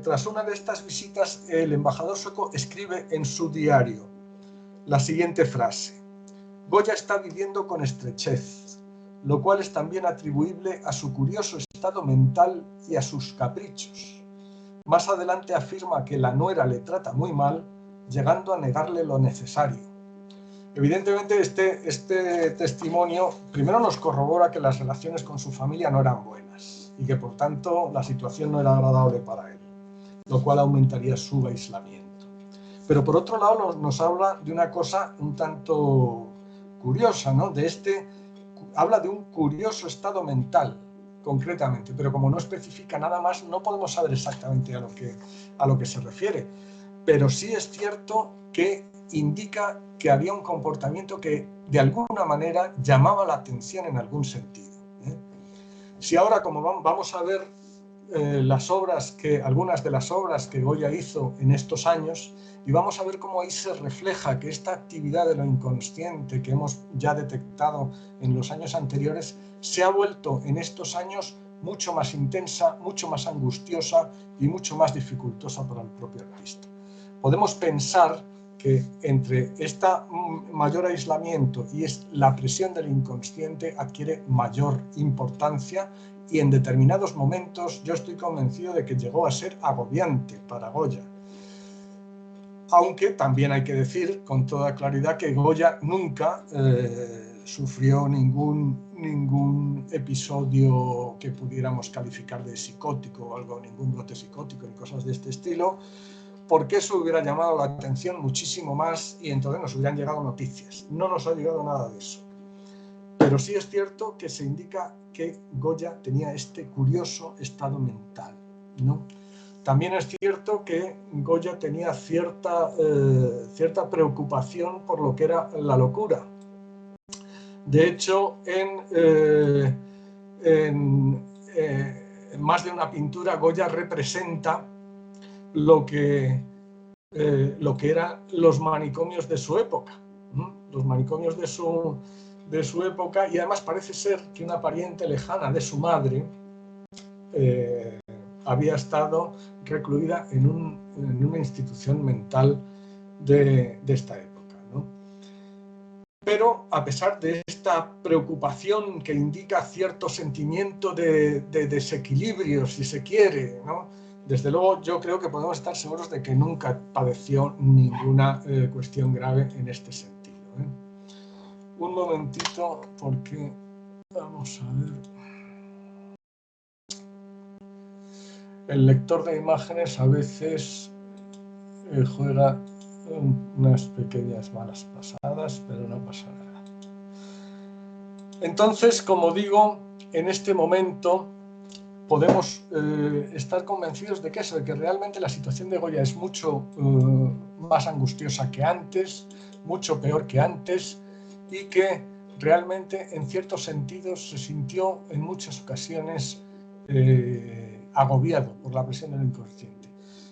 Tras una de estas visitas, el embajador sueco escribe en su diario la siguiente frase: Goya está viviendo con estrechez, lo cual es también atribuible a su curioso estado mental y a sus caprichos. Más adelante afirma que la nuera le trata muy mal, llegando a negarle lo necesario. Evidentemente este testimonio primero nos corrobora que las relaciones con su familia no eran buenas y que por tanto la situación no era agradable para él, lo cual aumentaría su aislamiento. Pero por otro lado nos habla de una cosa un tanto curiosa, ¿no? Habla de un curioso estado mental, concretamente, pero como no especifica nada más, no podemos saber exactamente a lo que se refiere. Pero sí es cierto que indica que había un comportamiento que de alguna manera llamaba la atención en algún sentido. Si ahora, como vamos a ver algunas de las obras que Goya hizo en estos años, y vamos a ver cómo ahí se refleja que esta actividad de lo inconsciente que hemos ya detectado en los años anteriores se ha vuelto en estos años mucho más intensa, mucho más angustiosa y mucho más dificultosa para el propio artista. Podemos pensar que entre este mayor aislamiento y la presión del inconsciente adquiere mayor importancia, y en determinados momentos yo estoy convencido de que llegó a ser agobiante para Goya. Aunque también hay que decir con toda claridad que Goya nunca sufrió ningún episodio que pudiéramos calificar de psicótico o algo, ningún brote psicótico ni cosas de este estilo, porque eso hubiera llamado la atención muchísimo más y entonces nos hubieran llegado noticias. No nos ha llegado nada de eso. Pero sí es cierto que se indica que Goya tenía este curioso estado mental, ¿no? También es cierto que Goya tenía cierta preocupación por lo que era la locura. De hecho, en más de una pintura, Goya representa lo que eran los manicomios de su época, ¿no? Los manicomios de su época, y además parece ser que una pariente lejana de su madre había estado recluida en una institución mental de esta época, ¿no? Pero a pesar de esta preocupación que indica cierto sentimiento de desequilibrio, si se quiere, ¿no? Desde luego yo creo que podemos estar seguros de que nunca padeció ninguna cuestión grave en este sentido, ¿eh? Un momentito, porque vamos a ver. El lector de imágenes a veces juega unas pequeñas malas pasadas, pero no pasa nada. Entonces, como digo, en este momento podemos estar convencidos de que realmente la situación de Goya es mucho más angustiosa que antes, mucho peor que antes, y que realmente en ciertos sentidos se sintió en muchas ocasiones agobiado por la presión del inconsciente.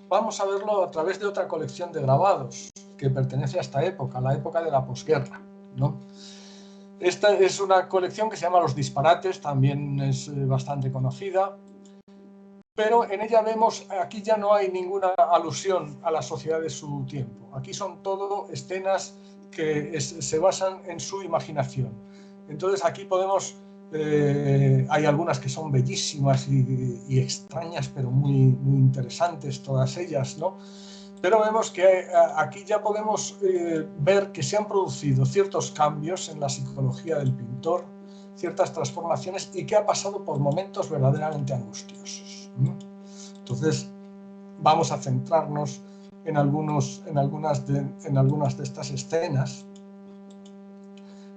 Vamos a verlo a través de otra colección de grabados que pertenece a esta época, la época de la posguerra, ¿no? Esta es una colección que se llama Los Disparates, también es bastante conocida, pero en ella vemos, aquí ya no hay ninguna alusión a la sociedad de su tiempo. Aquí son todo escenas que se basan en su imaginación. Entonces aquí podemos, hay algunas que son bellísimas y extrañas, pero muy interesantes todas ellas, ¿no? Pero vemos que aquí ya podemos ver que se han producido ciertos cambios en la psicología del pintor, ciertas transformaciones, y que ha pasado por momentos verdaderamente angustiosos. Entonces vamos a centrarnos en algunas de estas escenas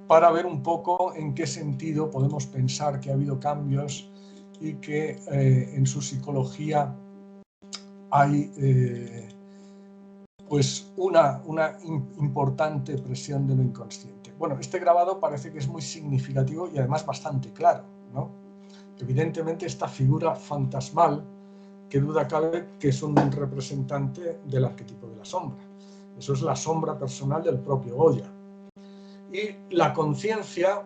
para ver un poco en qué sentido podemos pensar que ha habido cambios y que en su psicología hay pues una importante presión de lo inconsciente. Bueno, este grabado parece que es muy significativo y además bastante claro, ¿no? Evidentemente esta figura fantasmal, que duda cabe que es un representante del arquetipo de la sombra. Eso es la sombra personal del propio Goya. Y la conciencia,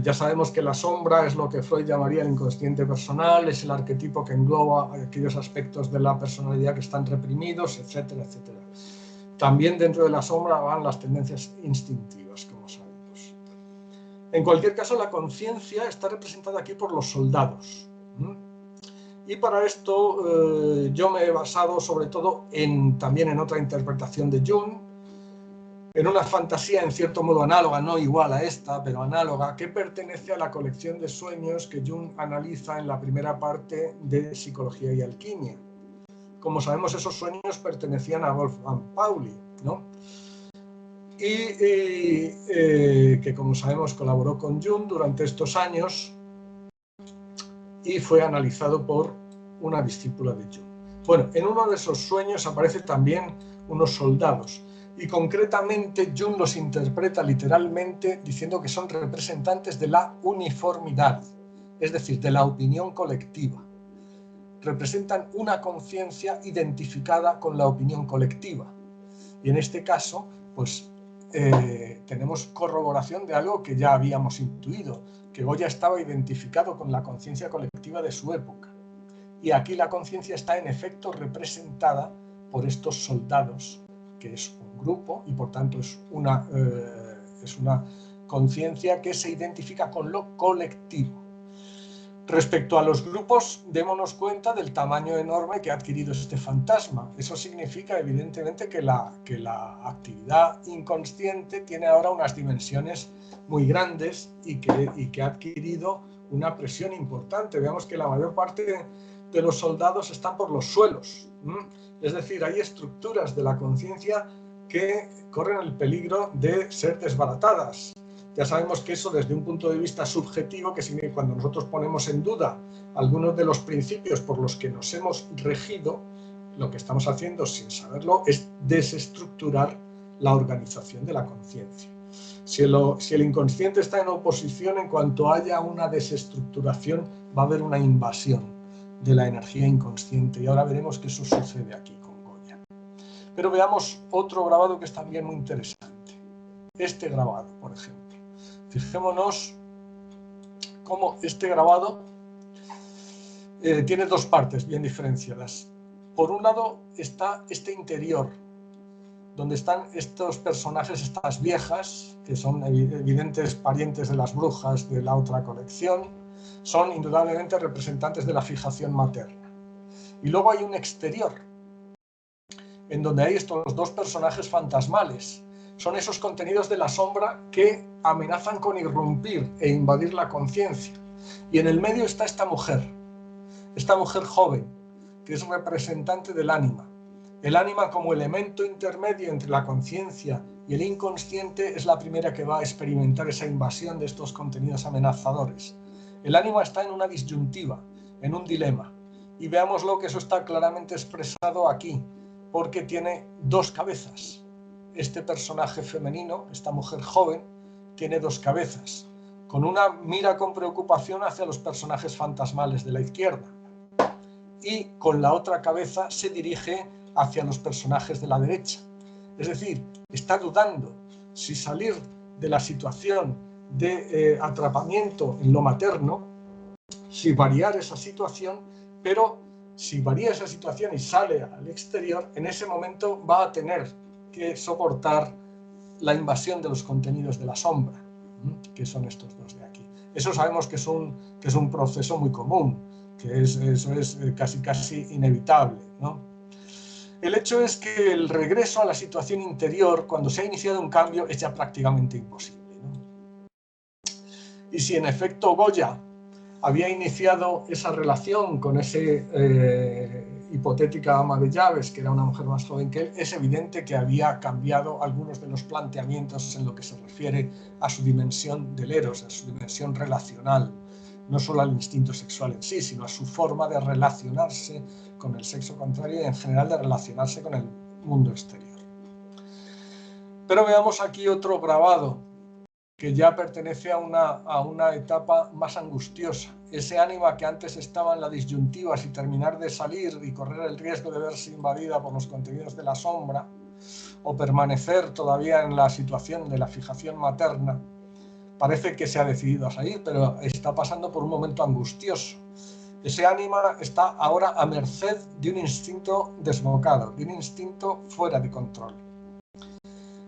ya sabemos que la sombra es lo que Freud llamaría el inconsciente personal, es el arquetipo que engloba aquellos aspectos de la personalidad que están reprimidos, etcétera, etcétera. También dentro de la sombra van las tendencias instintivas, como sabemos. En cualquier caso, la conciencia está representada aquí por los soldados. Y para esto yo me he basado sobre todo también en otra interpretación de Jung, en una fantasía en cierto modo análoga, no igual a esta, pero análoga, que pertenece a la colección de sueños que Jung analiza en la primera parte de Psicología y Alquimia. Como sabemos, esos sueños pertenecían a Wolfgang Pauli, ¿no? Y que, como sabemos, colaboró con Jung durante estos años y fue analizado por una discípula de Jung. Bueno, en uno de esos sueños aparecen también unos soldados, y concretamente Jung los interpreta literalmente diciendo que son representantes de la uniformidad, es decir, de la opinión colectiva. Representan una conciencia identificada con la opinión colectiva. Y en este caso, pues tenemos corroboración de algo que ya habíamos intuido, que Goya estaba identificado con la conciencia colectiva de su época. Y aquí la conciencia está en efecto representada por estos soldados, que es un grupo y por tanto es una conciencia que se identifica con lo colectivo. Respecto a los grupos, démonos cuenta del tamaño enorme que ha adquirido este fantasma. Eso significa, evidentemente, que la actividad inconsciente tiene ahora unas dimensiones muy grandes y que ha adquirido una presión importante. Veamos que la mayor parte de los soldados están por los suelos. Es decir, hay estructuras de la conciencia que corren el peligro de ser desbaratadas. Ya sabemos que eso desde un punto de vista subjetivo, que significa cuando nosotros ponemos en duda algunos de los principios por los que nos hemos regido, lo que estamos haciendo sin saberlo es desestructurar la organización de la conciencia. Si el inconsciente está en oposición, en cuanto haya una desestructuración, va a haber una invasión de la energía inconsciente, y ahora veremos que eso sucede aquí con Goya. Pero veamos otro grabado que es también muy interesante. Este grabado, por ejemplo. Fijémonos cómo este grabado tiene dos partes bien diferenciadas. Por un lado está este interior, donde están estos personajes, estas viejas, que son evidentes parientes de las brujas de la otra colección, son indudablemente representantes de la fijación materna. Y luego hay un exterior, en donde hay estos dos personajes fantasmales. Son esos contenidos de la sombra que amenazan con irrumpir e invadir la conciencia. Y en el medio está esta mujer joven, que es representante del ánima. El ánima, como elemento intermedio entre la conciencia y el inconsciente, es la primera que va a experimentar esa invasión de estos contenidos amenazadores. El ánima está en una disyuntiva, en un dilema. Y veámoslo, que eso está claramente expresado aquí, porque tiene dos cabezas. Este personaje femenino, esta mujer joven, tiene dos cabezas. Con una mira con preocupación hacia los personajes fantasmales de la izquierda, y con la otra cabeza se dirige hacia los personajes de la derecha. Es decir, está dudando si salir de la situación de atrapamiento en lo materno, si variar esa situación, pero si varía esa situación y sale al exterior, en ese momento va a tener que soportar la invasión de los contenidos de la sombra, que son estos dos de aquí. Eso sabemos que es un proceso muy común, que eso es casi inevitable, ¿no? El hecho es que el regreso a la situación interior, cuando se ha iniciado un cambio, es ya prácticamente imposible, ¿no? Y si en efecto Goya había iniciado esa relación con ese hipotética ama de llaves, que era una mujer más joven que él, es evidente que había cambiado algunos de los planteamientos en lo que se refiere a su dimensión del eros, a su dimensión relacional, no solo al instinto sexual en sí, sino a su forma de relacionarse con el sexo contrario y en general de relacionarse con el mundo exterior. Pero veamos aquí otro grabado que ya pertenece a una etapa más angustiosa. Ese ánima que antes estaba en la disyuntiva si terminar de salir y correr el riesgo de verse invadida por los contenidos de la sombra, o permanecer todavía en la situación de la fijación materna, parece que se ha decidido a salir, pero está pasando por un momento angustioso. Ese ánima está ahora a merced de un instinto desbocado, de un instinto fuera de control.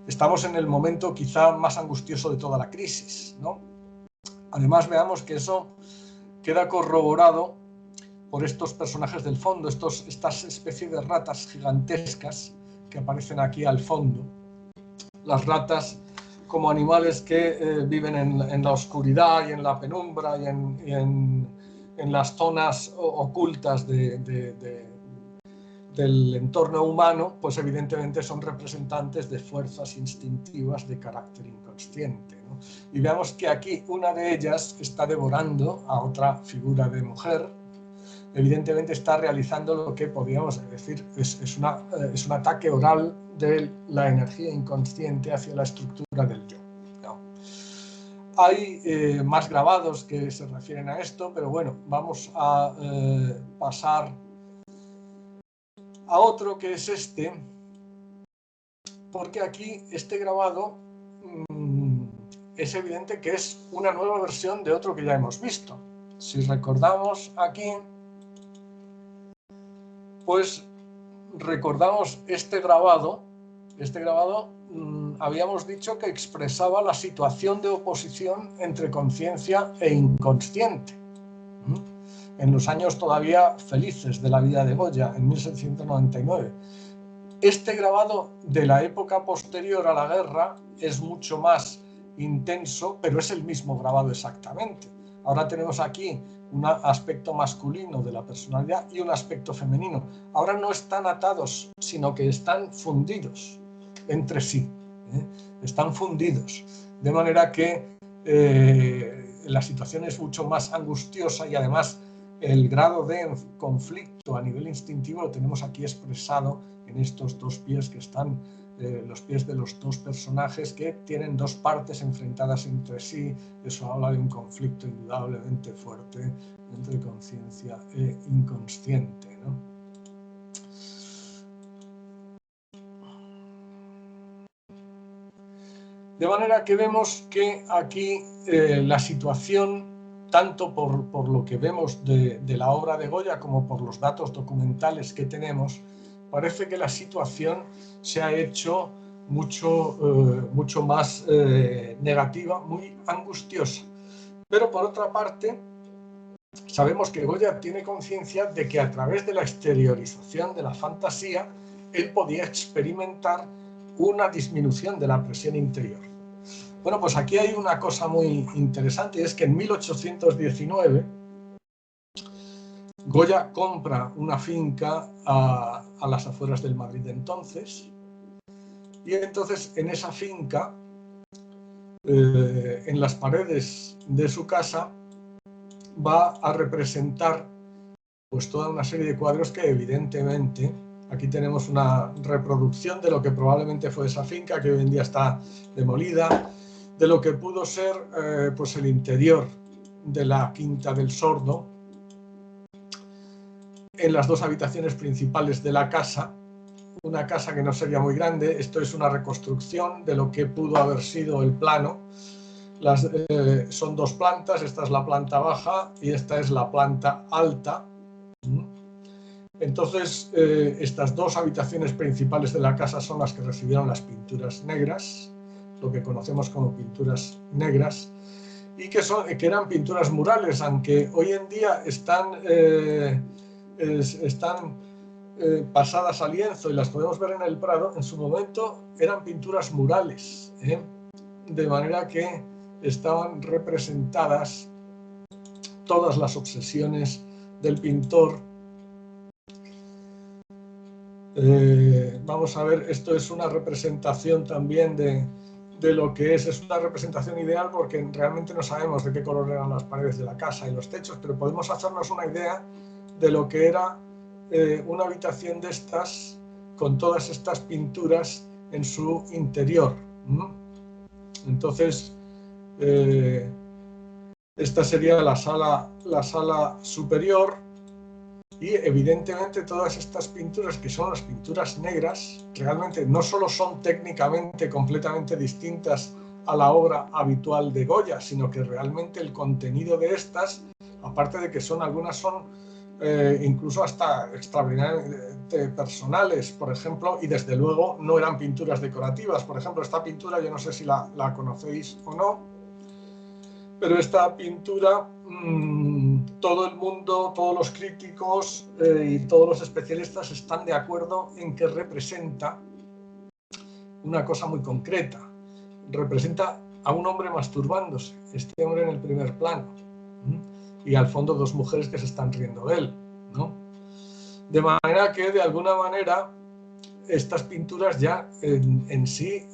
Estamos en el momento quizá más angustioso de toda la crisis, ¿no? Además, veamos que eso queda corroborado por estos personajes del fondo, estas especies de ratas gigantescas que aparecen aquí al fondo. Las ratas como animales que viven en la oscuridad y en la penumbra y en las zonas ocultas del entorno humano, pues evidentemente son representantes de fuerzas instintivas de carácter inconsciente, ¿no? Y veamos que aquí una de ellas está devorando a otra figura de mujer. Evidentemente está realizando lo que podríamos decir es un ataque oral de la energía inconsciente hacia la estructura del yo, ¿no? Hay más grabados que se refieren a esto, pero bueno, vamos a pasar a otro, que es este, porque aquí este grabado es evidente que es una nueva versión de otro que ya hemos visto. Si recordamos aquí, pues recordamos este grabado habíamos dicho que expresaba la situación de oposición entre conciencia e inconsciente. En los años todavía felices de la vida de Goya, en 1799. Este grabado de la época posterior a la guerra es mucho más intenso, pero es el mismo grabado exactamente. Ahora tenemos aquí un aspecto masculino de la personalidad y un aspecto femenino. Ahora no están atados, sino que están fundidos entre sí, están fundidos, de manera que la situación es mucho más angustiosa y además el grado de conflicto a nivel instintivo lo tenemos aquí expresado en estos dos pies que están, los pies de los dos personajes que tienen dos partes enfrentadas entre sí. Eso habla de un conflicto indudablemente fuerte entre conciencia e inconsciente, ¿no? De manera que vemos que aquí la situación, tanto por lo que vemos de la obra de Goya como por los datos documentales que tenemos, parece que la situación se ha hecho mucho más negativa, muy angustiosa. Pero por otra parte, sabemos que Goya tiene conciencia de que a través de la exteriorización de la fantasía, él podía experimentar una disminución de la presión interior. Bueno, pues aquí hay una cosa muy interesante, y es que en 1819 Goya compra una finca a las afueras del Madrid de entonces, y entonces en esa finca, en las paredes de su casa, va a representar pues toda una serie de cuadros que evidentemente, aquí tenemos una reproducción de lo que probablemente fue esa finca, que hoy en día está demolida, de lo que pudo ser pues el interior de la Quinta del Sordo, en las dos habitaciones principales de la casa, una casa que no sería muy grande. Esto es una reconstrucción de lo que pudo haber sido el plano. Son dos plantas, esta es la planta baja y esta es la planta alta. Entonces, estas dos habitaciones principales de la casa son las que recibieron las pinturas negras, lo que conocemos como pinturas negras, y que eran pinturas murales, aunque hoy en día están pasadas a lienzo y las podemos ver en el Prado. En su momento eran pinturas murales, de manera que estaban representadas todas las obsesiones del pintor. Vamos a ver, esto es una representación también de lo que es una representación ideal, porque realmente no sabemos de qué color eran las paredes de la casa y los techos, pero podemos hacernos una idea de lo que era una habitación de estas, con todas estas pinturas en su interior. Entonces, esta sería la sala superior, y evidentemente todas estas pinturas, que son las pinturas negras, realmente no solo son técnicamente completamente distintas a la obra habitual de Goya, sino que realmente el contenido de estas, aparte de que algunas son incluso hasta extraordinariamente personales, por ejemplo, y desde luego no eran pinturas decorativas. Por ejemplo, esta pintura, yo no sé si la conocéis o no, Pero esta pintura, todo el mundo, todos los críticos y todos los especialistas están de acuerdo en que representa una cosa muy concreta. Representa a un hombre masturbándose, este hombre en el primer plano, y al fondo dos mujeres que se están riendo de él, ¿no? De manera que, de alguna manera, estas pinturas ya en sí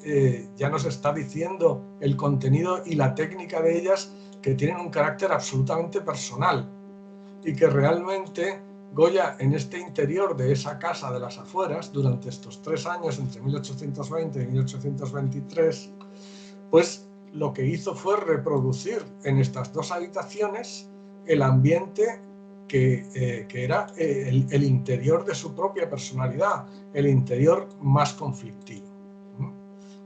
ya nos está diciendo el contenido y la técnica de ellas, que tienen un carácter absolutamente personal y que realmente Goya, en este interior de esa casa de las afueras, durante estos 3 años, entre 1820 y 1823, pues lo que hizo fue reproducir en estas dos habitaciones el ambiente que era el interior de su propia personalidad, el interior más conflictivo.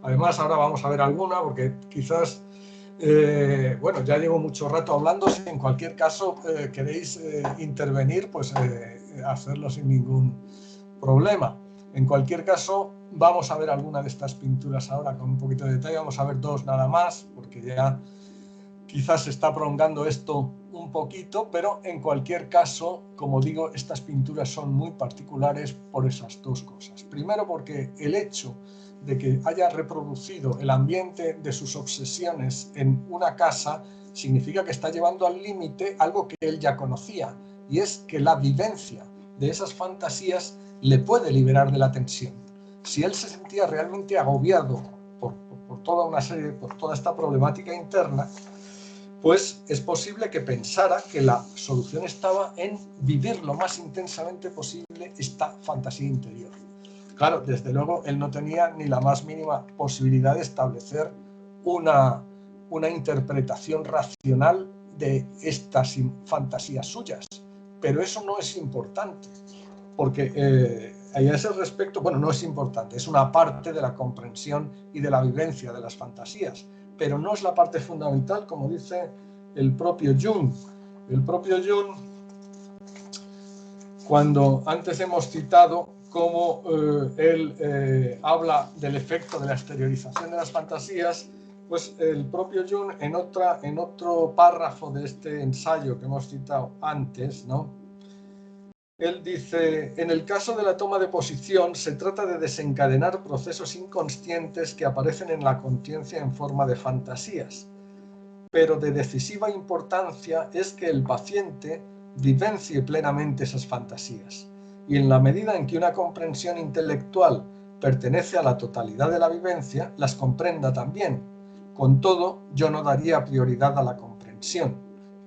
Además, ahora vamos a ver alguna, porque quizás, bueno, ya llevo mucho rato hablando. Si en cualquier caso queréis intervenir, pues hacerlo sin ningún problema. En cualquier caso, vamos a ver alguna de estas pinturas ahora con un poquito de detalle. Vamos a ver dos nada más, porque ya quizás se está prolongando esto un poquito, pero en cualquier caso, como digo, estas pinturas son muy particulares por esas dos cosas. Primero, porque el hecho de que haya reproducido el ambiente de sus obsesiones en una casa significa que está llevando al límite algo que él ya conocía, y es que la vivencia de esas fantasías le puede liberar de la tensión. Si él se sentía realmente agobiado por toda una serie, por toda esta problemática interna, pues es posible que pensara que la solución estaba en vivir lo más intensamente posible esta fantasía interior. Claro, desde luego él no tenía ni la más mínima posibilidad de establecer una interpretación racional de estas fantasías suyas, pero eso no es importante, porque a ese respecto, bueno, no es importante, es una parte de la comprensión y de la vivencia de las fantasías, pero no es la parte fundamental, como dice el propio Jung. El propio Jung, cuando antes hemos citado cómo él habla del efecto de la exteriorización de las fantasías, pues el propio Jung, en otro párrafo de este ensayo que hemos citado antes, ¿no?, él dice: en el caso de la toma de posición, se trata de desencadenar procesos inconscientes que aparecen en la conciencia en forma de fantasías. Pero de decisiva importancia es que el paciente vivencie plenamente esas fantasías. Y en la medida en que una comprensión intelectual pertenece a la totalidad de la vivencia, las comprenda también. Con todo, yo no daría prioridad a la comprensión,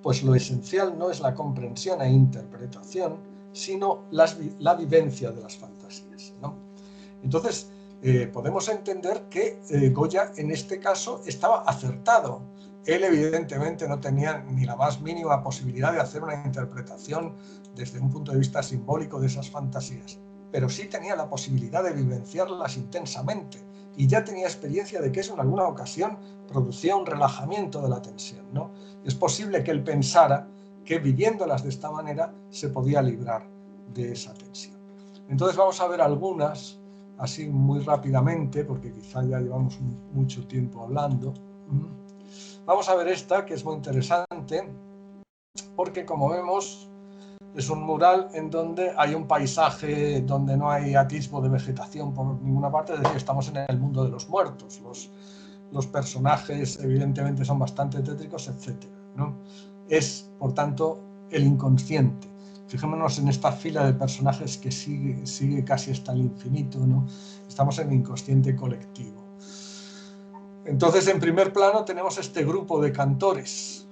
pues lo esencial no es la comprensión e interpretación, sino la vivencia de las fantasías, ¿no? Entonces, podemos entender que Goya en este caso estaba acertado. Él evidentemente no tenía ni la más mínima posibilidad de hacer una interpretación desde un punto de vista simbólico de esas fantasías, pero sí tenía la posibilidad de vivenciarlas intensamente, y ya tenía experiencia de que eso en alguna ocasión producía un relajamiento de la tensión, ¿no? Es posible que él pensara que viviéndolas de esta manera se podía librar de esa tensión. Entonces vamos a ver algunas, así muy rápidamente, porque quizá ya llevamos mucho tiempo hablando. Vamos a ver esta, que es muy interesante, porque como vemos es un mural en donde hay un paisaje donde no hay atisbo de vegetación por ninguna parte, es decir, estamos en el mundo de los muertos. Los personajes evidentemente son bastante tétricos, etc., ¿no? Es, por tanto, el inconsciente. Fijémonos en esta fila de personajes que sigue casi hasta el infinito, ¿no? Estamos en el inconsciente colectivo. Entonces, en primer plano tenemos este grupo de cantores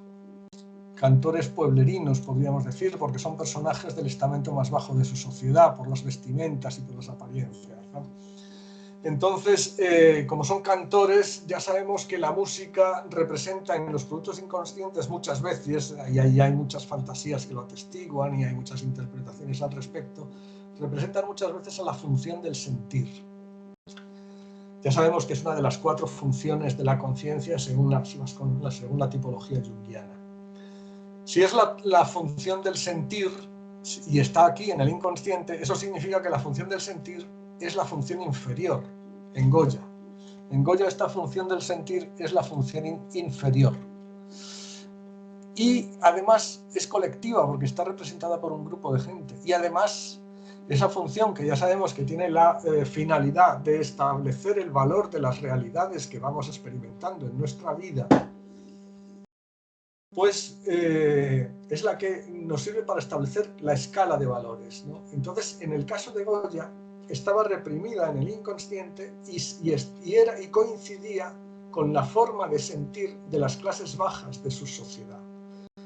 pueblerinos, podríamos decir, porque son personajes del estamento más bajo de su sociedad, por las vestimentas y por las apariencias, ¿no? Entonces, como son cantores, ya sabemos que la música representa en los productos inconscientes muchas veces, y ahí hay muchas fantasías que lo atestiguan y hay muchas interpretaciones al respecto, representan muchas veces a la función del sentir. Ya sabemos que es una de las 4 funciones de la conciencia según la tipología junguiana. Si es la función del sentir y está aquí en el inconsciente, eso significa que la función del sentir es la función inferior en Goya. En Goya esta función del sentir es la función inferior. y además es colectiva porque está representada por un grupo de gente, y además esa función que ya sabemos que tiene la finalidad de establecer el valor de las realidades que vamos experimentando en nuestra vida, pues es la que nos sirve para establecer la escala de valores, ¿no? Entonces, en el caso de Goya, estaba reprimida en el inconsciente y coincidía con la forma de sentir de las clases bajas de su sociedad.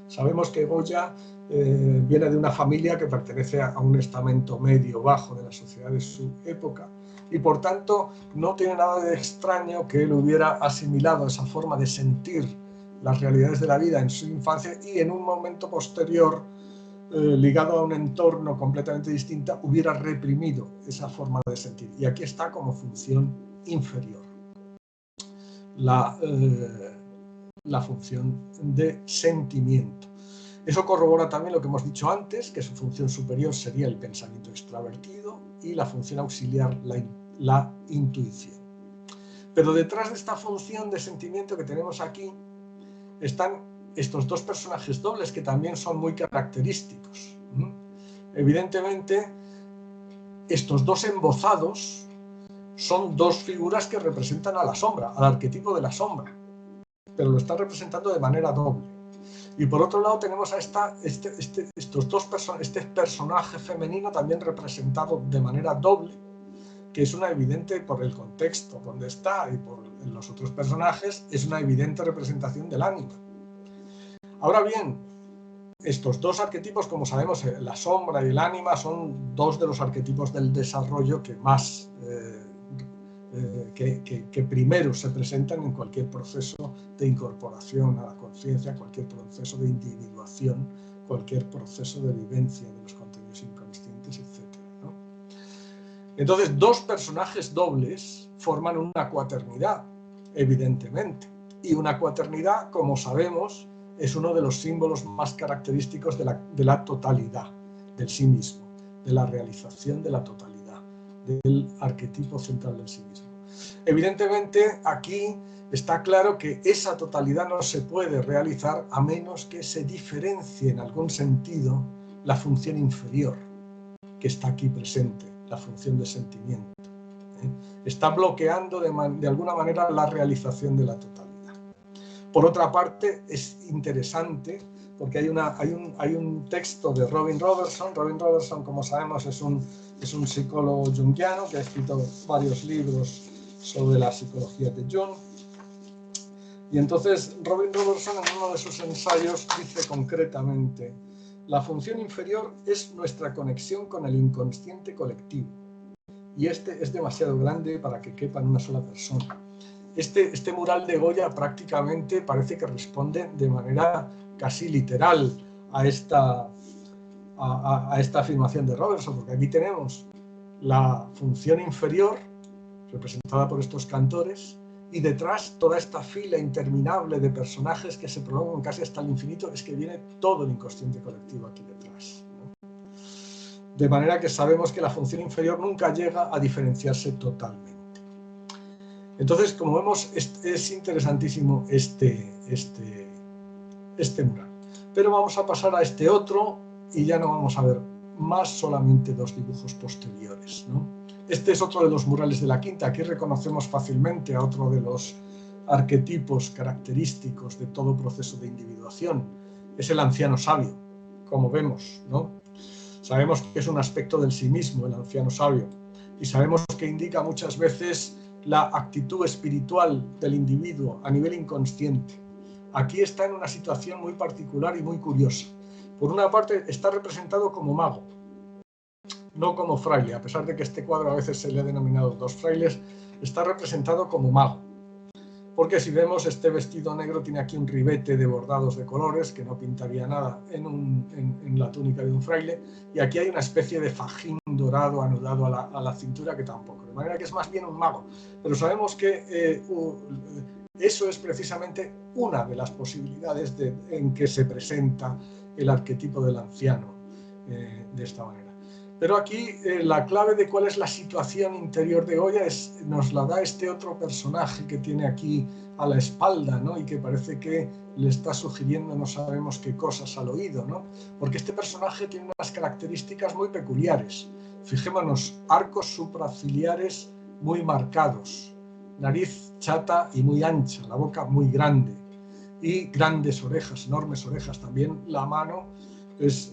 Sabemos que Goya viene de una familia que pertenece a un estamento medio-bajo de la sociedad de su época, y por tanto no tiene nada de extraño que él hubiera asimilado esa forma de sentir las realidades de la vida en su infancia y en un momento posterior, ligado a un entorno completamente distinto, hubiera reprimido esa forma de sentir. Y aquí está como función inferior la función de sentimiento. Eso corrobora también lo que hemos dicho antes, que su función superior sería el pensamiento extravertido y la función auxiliar la intuición. Pero detrás de esta función de sentimiento que tenemos aquí están estos dos personajes dobles que también son muy característicos. Evidentemente, estos dos embozados son dos figuras que representan a la sombra, al arquetipo de la sombra, pero lo están representando de manera doble. Y por otro lado tenemos a este personaje femenino también representado de manera doble, que es una evidente, por el contexto donde está y por los otros personajes, es una evidente representación del ánima. Ahora bien, estos dos arquetipos, como sabemos, la sombra y el ánima, son dos de los arquetipos del desarrollo que más que primero se presentan en cualquier proceso de incorporación a la conciencia, cualquier proceso de individuación, cualquier proceso de vivencia de los contenidos inconscientes, etc., ¿no? Entonces, dos personajes dobles forman una cuaternidad, evidentemente, y una cuaternidad, como sabemos, es uno de los símbolos más característicos de la totalidad, del sí mismo, de la realización de la totalidad, del arquetipo central del sí mismo. Evidentemente, aquí está claro que esa totalidad no se puede realizar a menos que se diferencie en algún sentido la función inferior que está aquí presente, la función de sentimiento. Está bloqueando de alguna manera la realización de la totalidad. Por otra parte, es interesante porque hay un texto de Robin Robertson. Robin Robertson, como sabemos, es un psicólogo junguiano que ha escrito varios libros sobre la psicología de Jung. Y entonces Robin Robertson, en uno de sus ensayos, dice concretamente: la función inferior es nuestra conexión con el inconsciente colectivo, y este es demasiado grande para que quepa en una sola persona. Este mural de Goya prácticamente parece que responde de manera casi literal a esta afirmación de Robertson, porque aquí tenemos la función inferior representada por estos cantores, y detrás toda esta fila interminable de personajes que se prolongan casi hasta el infinito. Es que viene todo el inconsciente colectivo aquí detrás, ¿no? De manera que sabemos que la función inferior nunca llega a diferenciarse totalmente. Entonces, como vemos, es interesantísimo este mural. Pero vamos a pasar a este otro y ya no vamos a ver más, solamente dos dibujos posteriores, ¿no? Este es otro de los murales de la Quinta. Aquí reconocemos fácilmente a otro de los arquetipos característicos de todo proceso de individuación. Es el anciano sabio, como vemos, ¿no? Sabemos que es un aspecto del sí mismo, el anciano sabio, y sabemos que indica muchas veces la actitud espiritual del individuo a nivel inconsciente. Aquí está en una situación muy particular y muy curiosa. Por una parte, está representado como mago, no como fraile, a pesar de que este cuadro a veces se le ha denominado dos frailes. Está representado como mago, porque si vemos, este vestido negro tiene aquí un ribete de bordados de colores que no pintaría nada en la túnica de un fraile, y aquí hay una especie de fajín dorado anudado a la cintura que tampoco, de manera que es más bien un mago. Pero sabemos que eso es precisamente una de las posibilidades en que se presenta el arquetipo del anciano de esta manera. Pero aquí la clave de cuál es la situación interior de Goya nos la da este otro personaje que tiene aquí a la espalda, ¿no? Y que parece que le está sugiriendo no sabemos qué cosas al oído, ¿no? Porque este personaje tiene unas características muy peculiares. Fijémonos, arcos supraciliares muy marcados, nariz chata y muy ancha, la boca muy grande y grandes orejas, enormes orejas. También la mano es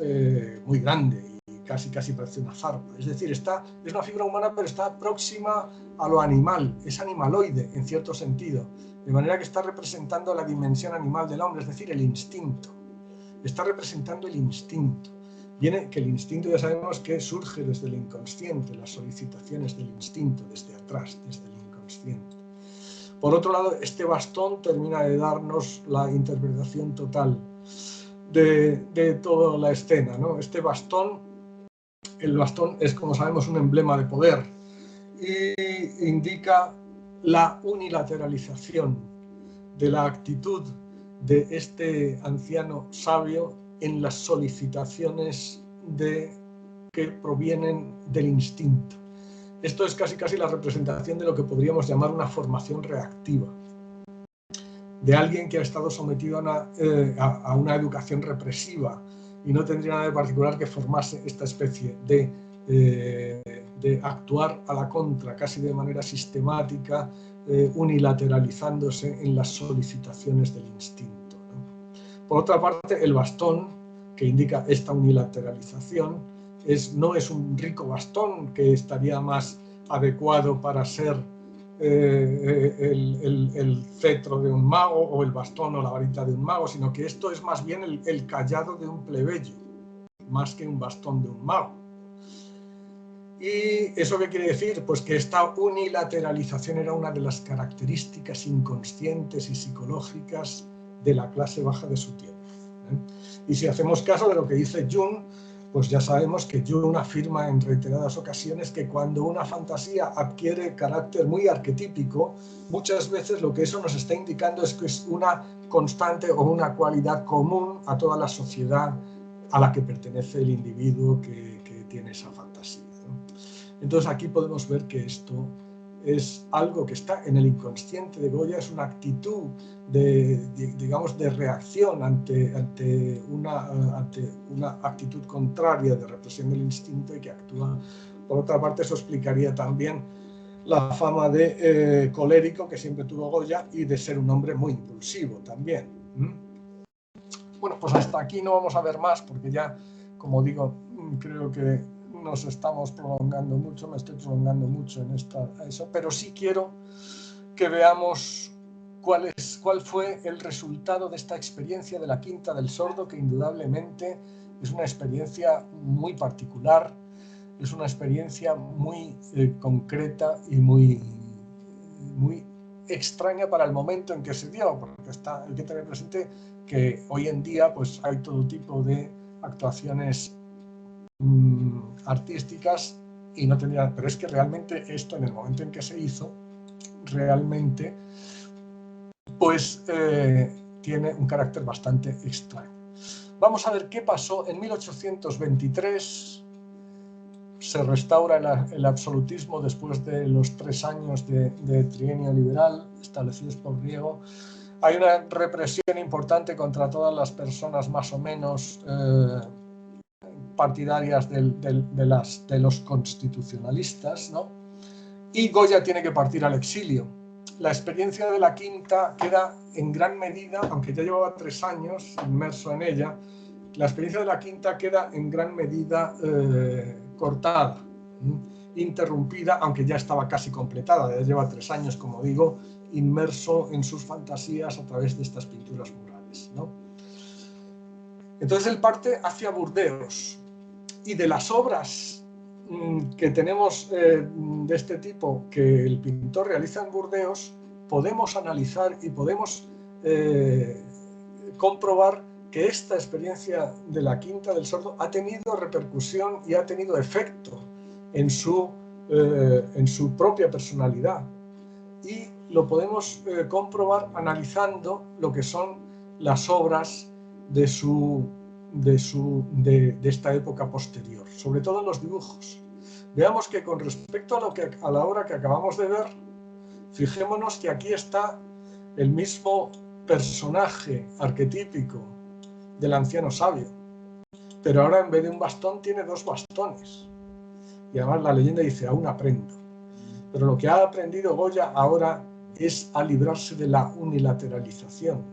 muy grande y casi parece una zarpa. Es decir, es una figura humana, pero está próxima a lo animal, es animaloide en cierto sentido, de manera que está representando la dimensión animal del hombre, es decir, el instinto. Está representando el instinto. Viene que el instinto ya sabemos que surge desde el inconsciente, las solicitaciones del instinto, desde atrás, desde el inconsciente. Por otro lado, este bastón termina de darnos la interpretación total de toda la escena, ¿no? Este bastón, el bastón es, como sabemos, un emblema de poder y indica la unilateralización de la actitud de este anciano sabio en las solicitaciones que provienen del instinto. Esto es casi la representación de lo que podríamos llamar una formación reactiva, de alguien que ha estado sometido a una educación represiva y no tendría nada de particular que formase esta especie de actuar a la contra, casi de manera sistemática, unilateralizándose en las solicitaciones del instinto, ¿no? Por otra parte, el bastón, que indica esta unilateralización, no es un rico bastón que estaría más adecuado para ser el cetro de un mago o el bastón o la varita de un mago, sino que esto es más bien el cayado de un plebeyo, más que un bastón de un mago. ¿Y eso qué quiere decir? Pues que esta unilateralización era una de las características inconscientes y psicológicas de la clase baja de su tiempo, ¿eh? Y si hacemos caso de lo que dice Jung, pues ya sabemos que Jung afirma en reiteradas ocasiones que cuando una fantasía adquiere carácter muy arquetípico, muchas veces lo que eso nos está indicando es que es una constante o una cualidad común a toda la sociedad a la que pertenece el individuo que tiene esa fantasía, ¿no? Entonces aquí podemos ver que esto es algo que está en el inconsciente de Goya, es una actitud digamos, de reacción ante una actitud contraria de represión del instinto y que actúa. Por otra parte, eso explicaría también la fama de colérico que siempre tuvo Goya y de ser un hombre muy impulsivo también. Bueno, pues hasta aquí no vamos a ver más porque ya, como digo, creo que nos estamos prolongando mucho, me estoy prolongando mucho en eso, pero sí quiero que veamos cuál fue el resultado de esta experiencia de la Quinta del Sordo, que indudablemente es una experiencia muy particular, es una experiencia muy concreta y muy extraña para el momento en que se dio, porque hay que tener presente que hoy en día pues, hay todo tipo de actuaciones artísticas y no tendría, pero es que realmente esto en el momento en que se hizo realmente pues tiene un carácter bastante extraño. Vamos a ver qué pasó en 1823. Se restaura el absolutismo después de los 3 años de trienio liberal establecidos por Riego. Hay una represión importante contra todas las personas más o menos partidarias de los constitucionalistas, ¿no? Y Goya tiene que partir al exilio. La experiencia de la Quinta queda en gran medida, aunque ya llevaba 3 años inmerso en ella, la experiencia de la Quinta queda en gran medida cortada, interrumpida, aunque ya estaba casi completada, ya lleva 3 años, como digo, inmerso en sus fantasías a través de estas pinturas murales, ¿no? Entonces él parte hacia Burdeos, y de las obras que tenemos de este tipo que el pintor realiza en Burdeos, podemos analizar y podemos comprobar que esta experiencia de la Quinta del Sordo ha tenido repercusión y ha tenido efecto en su propia personalidad. Y lo podemos comprobar analizando lo que son las obras de su de esta época posterior, sobre todo en los dibujos. Veamos que con respecto a la obra que acabamos de ver, fijémonos que aquí está el mismo personaje arquetípico del anciano sabio, pero ahora en vez de un bastón tiene dos bastones. Y además la leyenda dice, aún aprendo. Pero lo que ha aprendido Goya ahora es a librarse de la unilateralización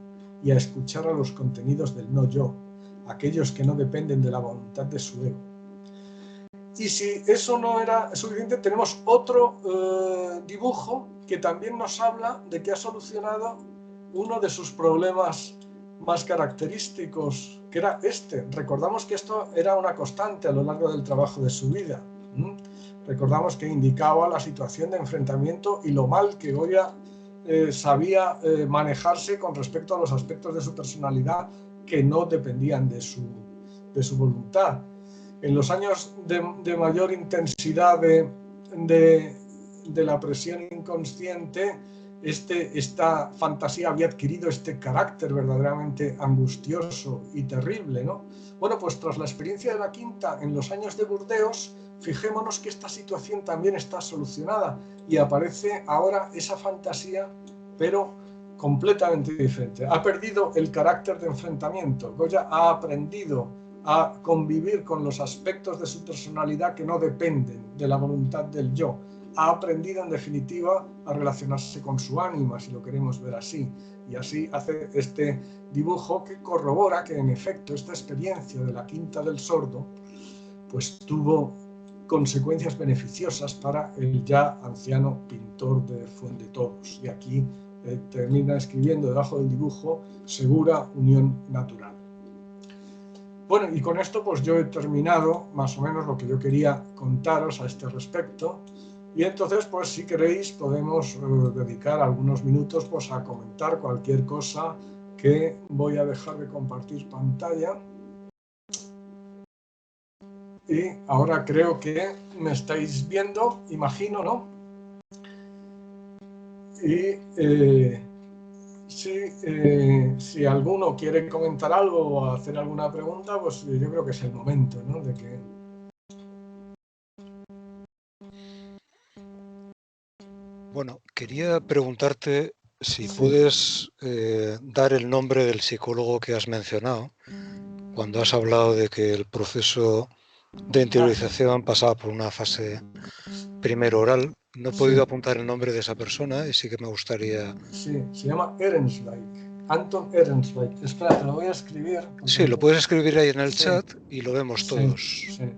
y a escuchar a los contenidos del no yo, aquellos que no dependen de la voluntad de su ego. Y si eso no era suficiente, tenemos otro dibujo que también nos habla de que ha solucionado uno de sus problemas más característicos, que era este. Recordamos que esto era una constante a lo largo del trabajo de su vida. Recordamos que indicaba la situación de enfrentamiento y lo mal que Goya sabía manejarse con respecto a los aspectos de su personalidad que no dependían de su voluntad. En los años de mayor intensidad de la presión inconsciente, esta fantasía había adquirido este carácter verdaderamente angustioso y terrible, ¿no? Bueno, pues tras la experiencia de la Quinta en los años de Burdeos, fijémonos que esta situación también está solucionada y aparece ahora esa fantasía, pero completamente diferente. Ha perdido el carácter de enfrentamiento. Goya ha aprendido a convivir con los aspectos de su personalidad que no dependen de la voluntad del yo. Ha aprendido, en definitiva, a relacionarse con su ánima, si lo queremos ver así. Y así hace este dibujo que corrobora que, en efecto, esta experiencia de la Quinta del Sordo pues tuvo consecuencias beneficiosas para el ya anciano pintor de Fuendetodos. Y aquí termina escribiendo debajo del dibujo segura unión natural. Bueno, y con esto pues yo he terminado más o menos lo que yo quería contaros a este respecto. Y entonces, pues si queréis, podemos dedicar algunos minutos pues, a comentar cualquier cosa que voy a dejar de compartir pantalla. Y ahora creo que me estáis viendo, imagino, ¿no? Y si alguno quiere comentar algo o hacer alguna pregunta, pues yo creo que es el momento, ¿no? De que... Bueno, quería preguntarte si puedes dar el nombre del psicólogo que has mencionado cuando has hablado de que el proceso de interiorización pasaba por una fase primero oral. No he podido apuntar el nombre de esa persona y sí que me gustaría... Sí, se llama Ehrenzweig, Anton Ehrenzweig. Espera, te lo voy a escribir. Sí, lo puedes escribir ahí en el chat y lo vemos todos. Sí,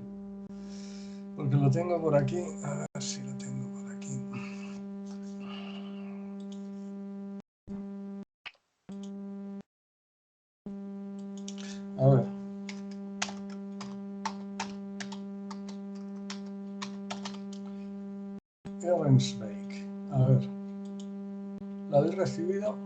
porque lo tengo por aquí. A ver si lo tengo por aquí. A ver. Ehrenzweig. A ver. ¿Lo habéis recibido?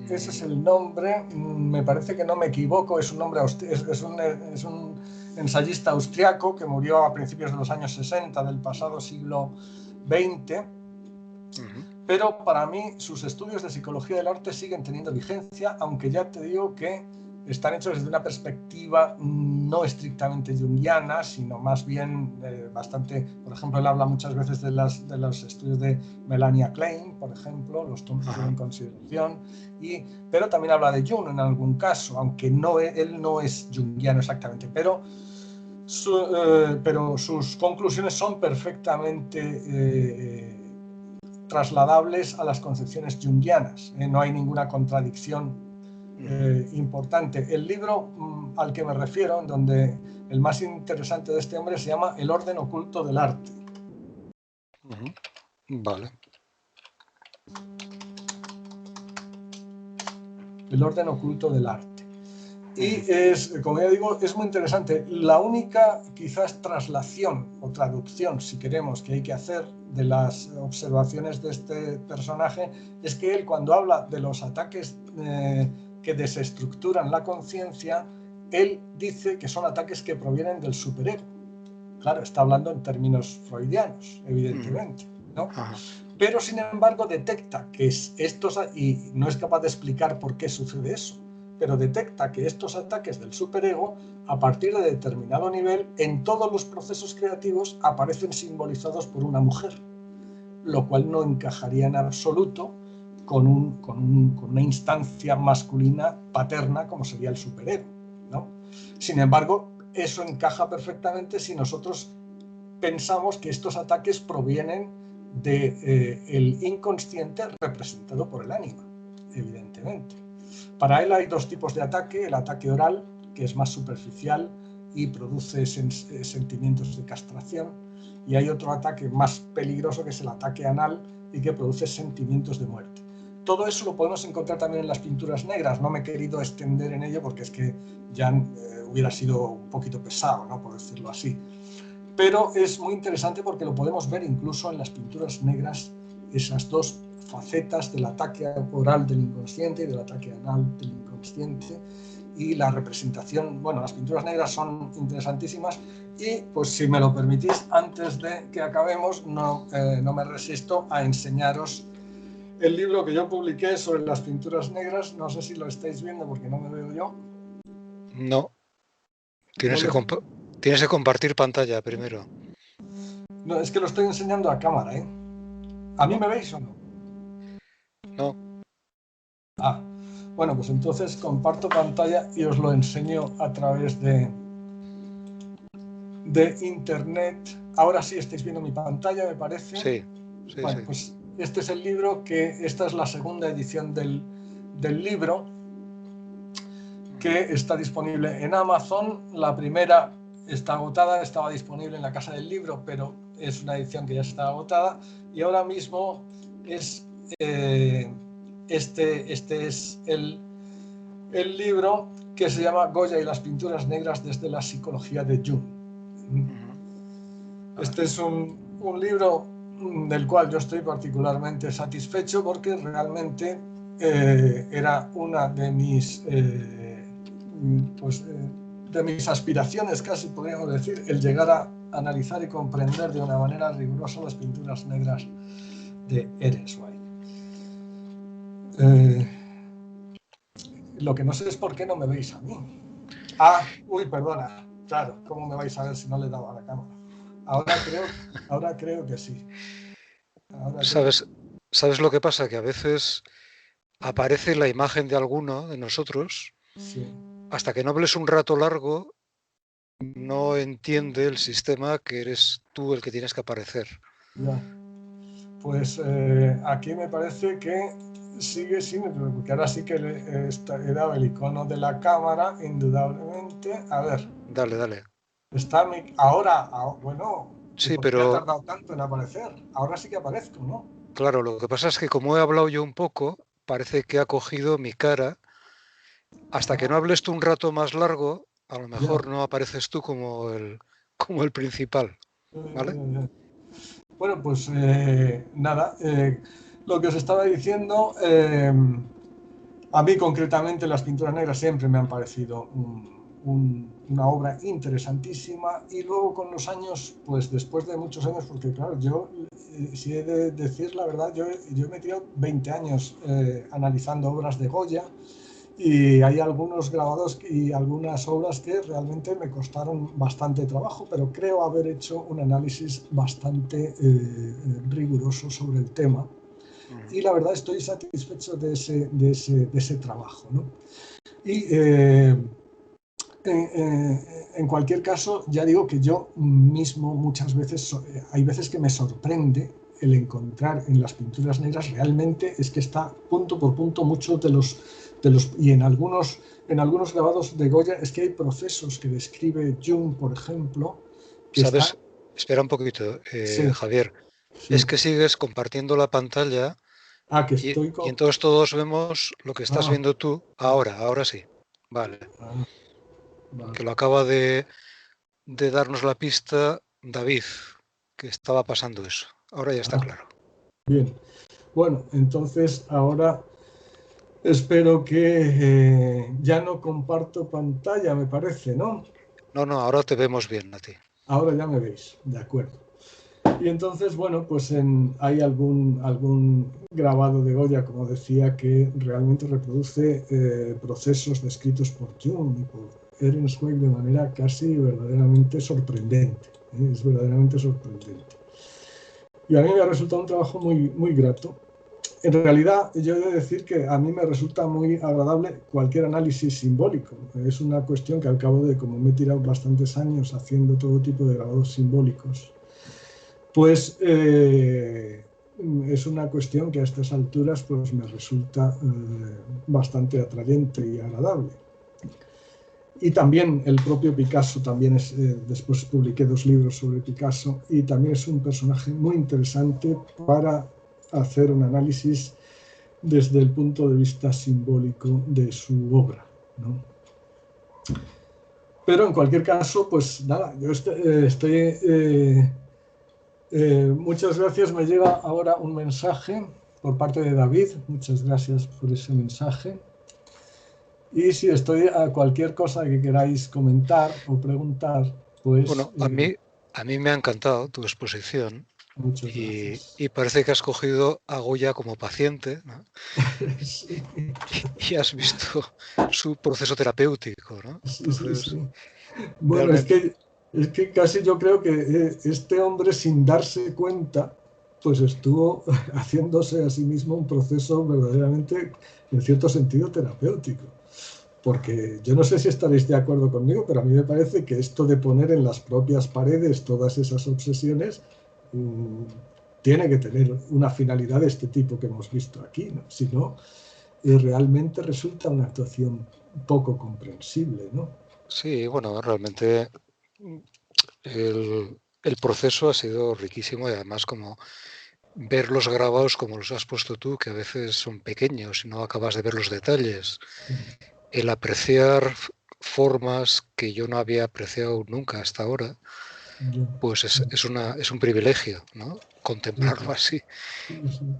Ese es el nombre. Me parece que no me equivoco. Es un nombre es un ensayista austriaco que murió a principios de los años 60 del pasado siglo XX. Pero para mí sus estudios de psicología del arte siguen teniendo vigencia, aunque ya te digo que están hechos desde una perspectiva no estrictamente junguiana, sino más bien bastante... Por ejemplo, él habla muchas veces de los estudios de Melania Klein, por ejemplo, los tomos en consideración, pero también habla de Jung en algún caso, aunque él no es junguiano exactamente, pero sus conclusiones son perfectamente trasladables a las concepciones junguianas. No hay ninguna contradicción importante. El libro al que me refiero, donde el más interesante de este hombre, se llama El orden oculto del arte. Vale. El orden oculto del arte. Y como ya digo, es muy interesante. La única, quizás, traslación o traducción, si queremos, que hay que hacer de las observaciones de este personaje es que él, cuando habla de los ataques que desestructuran la conciencia, él dice que son ataques que provienen del superego. Claro, está hablando en términos freudianos, evidentemente, ¿no? Pero, sin embargo, detecta que y no es capaz de explicar por qué sucede eso. pero detecta que estos ataques del superego, a partir de determinado nivel, en todos los procesos creativos aparecen simbolizados por una mujer, lo cual no encajaría en absoluto con una instancia masculina paterna como sería el superego, ¿no? Sin embargo, eso encaja perfectamente si nosotros pensamos que estos ataques provienen del inconsciente representado por el ánima, evidentemente. Para él hay dos tipos de ataque: el ataque oral, que es más superficial y produce sentimientos de castración, y hay otro ataque más peligroso, que es el ataque anal, y que produce sentimientos de muerte. Todo eso lo podemos encontrar también en las pinturas negras. No me he querido extender en ello porque es que ya hubiera sido un poquito pesado, ¿no?, por decirlo así. Pero es muy interesante porque lo podemos ver incluso en las pinturas negras, esas dos facetas del ataque oral del inconsciente y del ataque anal del inconsciente, y la representación. Bueno, las pinturas negras son interesantísimas, y pues si me lo permitís, antes de que acabemos, no me resisto a enseñaros el libro que yo publiqué sobre las pinturas negras. No sé si lo estáis viendo porque no me veo yo. No. Tienes que compartir pantalla primero. No, es que lo estoy enseñando a cámara, ¿eh? ¿A mí me veis o no? No. Ah, bueno, pues entonces comparto pantalla y os lo enseño a través de internet. Ahora sí estáis viendo mi pantalla, me parece. Sí. Bueno, Sí. pues este es el libro, esta es la segunda edición del libro, que está disponible en Amazon. La primera está agotada, estaba disponible en la Casa del Libro, pero es una edición que ya está agotada, y ahora mismo es este es el libro, que se llama Goya y las pinturas negras desde la psicología de Jung. Este es un libro del cual yo estoy particularmente satisfecho, porque realmente era una de mis de mis aspiraciones, casi podríamos decir, el llegar a analizar y comprender de una manera rigurosa las pinturas negras de Ellensway. Lo que no sé es por qué no me veis a mí. Uy, perdona. Claro, ¿cómo me vais a ver si no le he dado a la cámara? Ahora creo que sí. ¿Sabes lo que pasa? Que a veces aparece la imagen de alguno de nosotros, sí, hasta que no hables un rato largo, no entiende el sistema que eres tú el que tienes que aparecer. Ya. Pues aquí me parece que sigue sin, porque ahora sí que he dado el icono de la cámara, indudablemente. A ver. Dale. Está ahora, bueno, sí, ¿por qué ha pero tardado tanto en aparecer? Ahora sí que aparezco, ¿no? Claro, lo que pasa es que como he hablado yo un poco, parece que ha cogido mi cara. Hasta que no hables tú un rato más largo, a lo mejor no apareces tú como el principal, ¿vale? Bueno, pues nada, lo que os estaba diciendo, a mí concretamente las pinturas negras siempre me han parecido una obra interesantísima, y luego con los años, pues después de muchos años, porque claro, yo, si he de decir la verdad, yo he metido 20 años analizando obras de Goya, y hay algunos grabados y algunas obras que realmente me costaron bastante trabajo, pero creo haber hecho un análisis bastante riguroso sobre el tema, y la verdad estoy satisfecho de ese trabajo, ¿no? Y en cualquier caso, ya digo que yo mismo muchas veces, hay veces que me sorprende el encontrar en las pinturas negras, realmente es que está punto por punto muchos de los y en algunos grabados de Goya es que hay procesos que describe Jung, por ejemplo, que ¿Sabes? Espera un poquito, sí, Javier. sí. Es que sigues compartiendo la pantalla Que y estoy entonces todos vemos lo que estás viendo tú ahora sí. Vale. Vale. Que lo acaba de darnos la pista David, que estaba pasando eso. Ahora ya está claro. Bien. Bueno, entonces ahora espero que ya no comparto pantalla, me parece, ¿no? No, ahora te vemos bien a ti. Ahora ya me veis, de acuerdo. Y entonces, bueno, pues hay algún grabado de Goya, como decía, que realmente reproduce procesos descritos por Jung y por Ernst Mach de manera casi verdaderamente sorprendente. Es verdaderamente sorprendente. Y a mí me ha resultado un trabajo muy grato. En realidad, yo he de decir que a mí me resulta muy agradable cualquier análisis simbólico. Es una cuestión que al cabo de, como me he tirado bastantes años haciendo todo tipo de grabados simbólicos, pues es una cuestión que a estas alturas pues me resulta bastante atrayente y agradable. Y también el propio Picasso, también después publiqué 2 libros sobre Picasso, y también es un personaje muy interesante para hacer un análisis desde el punto de vista simbólico de su obra, ¿no? Pero en cualquier caso, pues nada, yo muchas gracias. Me llega ahora un mensaje por parte de David. Muchas gracias por ese mensaje. Y si estoy a cualquier cosa que queráis comentar o preguntar, pues... Bueno, a mí me ha encantado tu exposición Muchas gracias. y parece que has cogido a Goya como paciente, ¿no? Sí. Y has visto su proceso terapéutico, ¿no? Entonces, Sí. Bueno, realmente, es que casi yo creo que este hombre, sin darse cuenta, pues estuvo haciéndose a sí mismo un proceso verdaderamente, en cierto sentido, terapéutico. Porque yo no sé si estaréis de acuerdo conmigo, pero a mí me parece que esto de poner en las propias paredes todas esas obsesiones tiene que tener una finalidad de este tipo que hemos visto aquí, ¿no? Si no, realmente resulta una actuación poco comprensible, ¿no? sí, bueno, realmente el proceso ha sido riquísimo y además como ver los grabados como los has puesto tú, que a veces son pequeños y no acabas de ver los detalles, el apreciar formas que yo no había apreciado nunca hasta ahora, pues es un privilegio, ¿no? Contemplarlo así.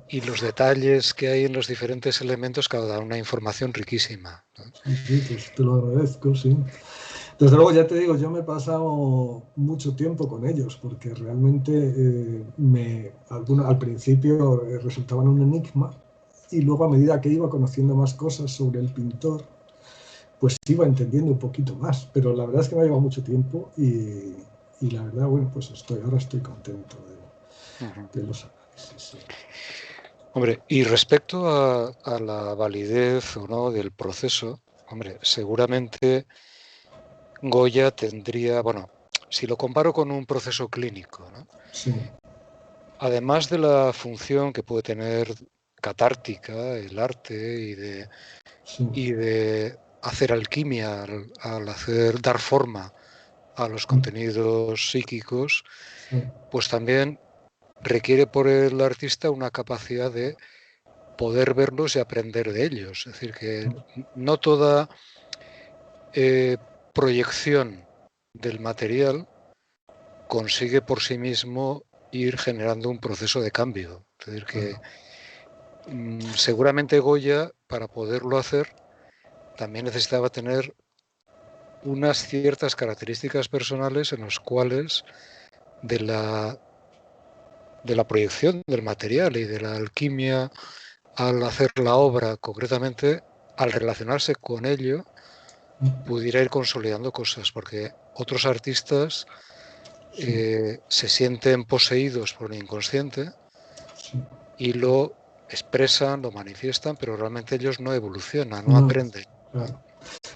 Y los detalles que hay en los diferentes elementos, claro, dan una información riquísima, ¿no? Sí, pues te lo agradezco, sí. Desde luego, ya te digo, yo me he pasado mucho tiempo con ellos porque realmente al principio resultaban un enigma y luego a medida que iba conociendo más cosas sobre el pintor, pues iba entendiendo un poquito más. Pero la verdad es que me ha llevado mucho tiempo y la verdad, bueno, pues ahora estoy contento de los análisis. Sí. Hombre, y respecto a la validez o no del proceso, hombre, seguramente Goya tendría, bueno, si lo comparo con un proceso clínico, ¿no? Sí. Además de la función que puede tener catártica, el arte Sí. y de hacer alquimia al dar forma a los contenidos psíquicos, Sí. pues también requiere por el artista una capacidad de poder verlos y aprender de ellos. Es decir, que no toda proyección del material consigue por sí mismo ir generando un proceso de cambio. Es decir, que seguramente Goya, para poderlo hacer, también necesitaba tener unas ciertas características personales en las cuales de la proyección del material y de la alquimia al hacer la obra concretamente, al relacionarse con ello, pudiera ir consolidando cosas, porque otros artistas se sienten poseídos por el inconsciente y lo expresan, lo manifiestan, pero realmente ellos no evolucionan, no No, aprenden. claro.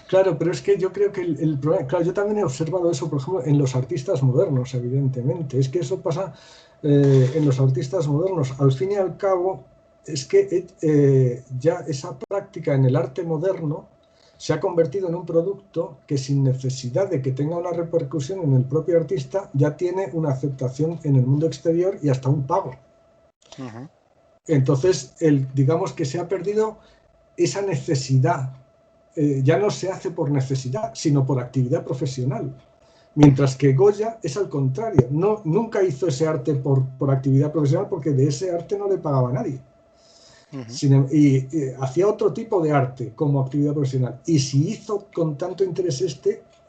Claro, pero es que yo creo que el problema, claro, yo también he observado eso, por ejemplo, en los artistas modernos, evidentemente. Es que eso pasa en los artistas modernos. Al fin y al cabo, es que ya esa práctica en el arte moderno se ha convertido en un producto que sin necesidad de que tenga una repercusión en el propio artista, ya tiene una aceptación en el mundo exterior y hasta un pago. Uh-huh. Entonces, digamos que se ha perdido esa necesidad. Ya no se hace por necesidad, sino por actividad profesional. Mientras que Goya es al contrario, nunca hizo ese arte por actividad profesional porque de ese arte no le pagaba a nadie. Uh-huh. Y hacía otro tipo de arte como actividad profesional. Y si hizo con tanto interés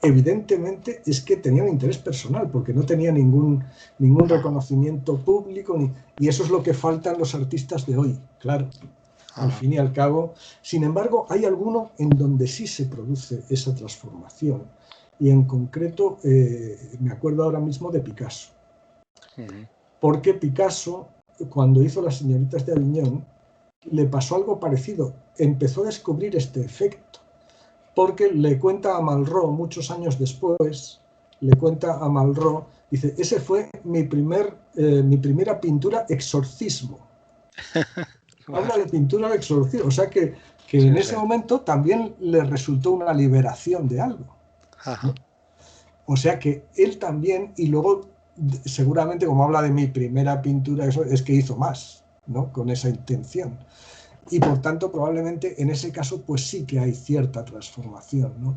evidentemente es que tenía un interés personal, porque no tenía ningún reconocimiento público, y eso es lo que faltan los artistas de hoy, claro, al fin y al cabo. Sin embargo, hay alguno en donde sí se produce esa transformación, y en concreto me acuerdo ahora mismo de Picasso, porque Picasso, cuando hizo Las señoritas de Aviñón, le pasó algo parecido, empezó a descubrir este efecto, porque le cuenta a Malraux muchos años después, dice, ese fue mi primera pintura exorcismo. Habla de pintura de exorcismo, o sea que en ese momento también le resultó una liberación de algo, ¿no? O sea que él también, y luego seguramente, como habla de mi primera pintura, eso es que hizo más, ¿no? Con esa intención. Y por tanto, probablemente en ese caso, pues sí que hay cierta transformación, ¿no?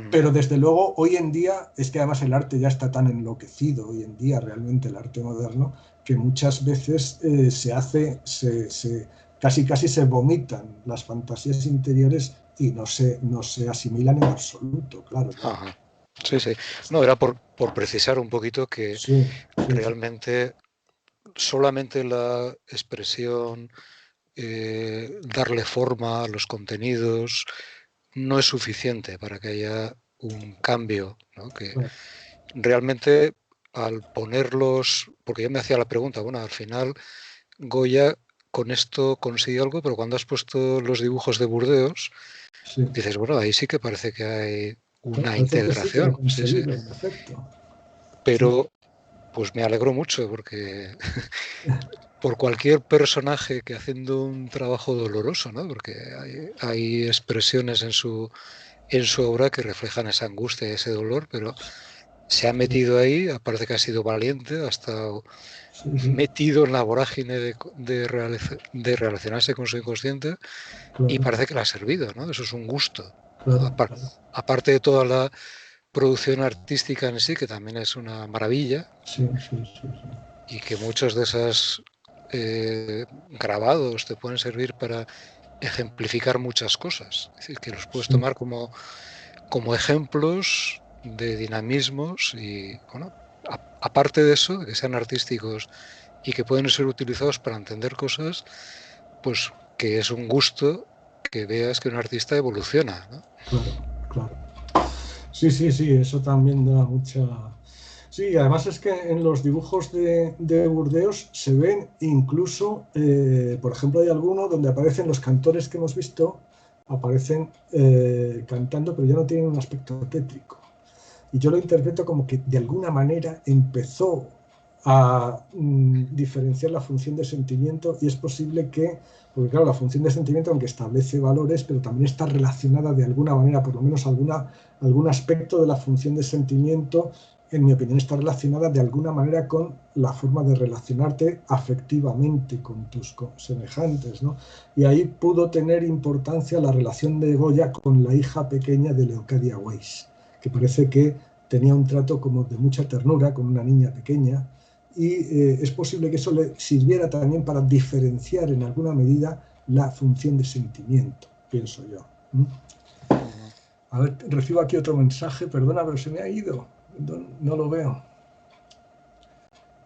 Pero desde luego, hoy en día, es que además el arte ya está tan enloquecido, hoy en día realmente el arte moderno, que muchas veces casi se vomitan las fantasías interiores y no se asimilan en absoluto, claro. Sí, sí. No, era por precisar un poquito que realmente solamente la expresión, darle forma a los contenidos, no es suficiente para que haya un cambio, ¿no? Que realmente al ponerlos, porque yo me hacía la pregunta, bueno, al final Goya con esto consiguió algo, pero cuando has puesto los dibujos de Burdeos, dices, bueno, ahí sí que parece que hay una integración. Sí. Perfecto. Pero pues me alegro mucho porque por cualquier personaje que haciendo un trabajo doloroso, ¿no? Porque hay expresiones en su obra que reflejan esa angustia y ese dolor, pero se ha metido ahí, parece que ha sido valiente, ha estado metido en la vorágine de relacionarse con su inconsciente, y parece que le ha servido, ¿no? Eso es un gusto, ¿no? Aparte de toda la producción artística en sí, que también es una maravilla, y que muchos de esos grabados te pueden servir para ejemplificar muchas cosas, es decir, que los puedes tomar como ejemplos de dinamismos y, bueno, aparte de eso, de que sean artísticos y que pueden ser utilizados para entender cosas, pues que es un gusto que veas que un artista evoluciona, ¿no? Claro. Sí, eso también da mucha... Sí, además es que en los dibujos de Burdeos se ven incluso, por ejemplo, hay alguno donde aparecen los cantores que hemos visto, aparecen cantando, pero ya no tienen un aspecto tétrico. Y yo lo interpreto como que de alguna manera empezó a diferenciar la función de sentimiento, y es posible que, porque claro, la función de sentimiento, aunque establece valores, pero también está relacionada de alguna manera, por lo menos algún aspecto de la función de sentimiento, en mi opinión, está relacionada de alguna manera con la forma de relacionarte afectivamente con tus semejantes, ¿no? Y ahí pudo tener importancia la relación de Goya con la hija pequeña de Leocadia Weiss, que parece que tenía un trato como de mucha ternura con una niña pequeña, y es posible que eso le sirviera también para diferenciar en alguna medida la función de sentimiento, pienso yo. A ver, recibo aquí otro mensaje, perdona, pero se me ha ido, no lo veo.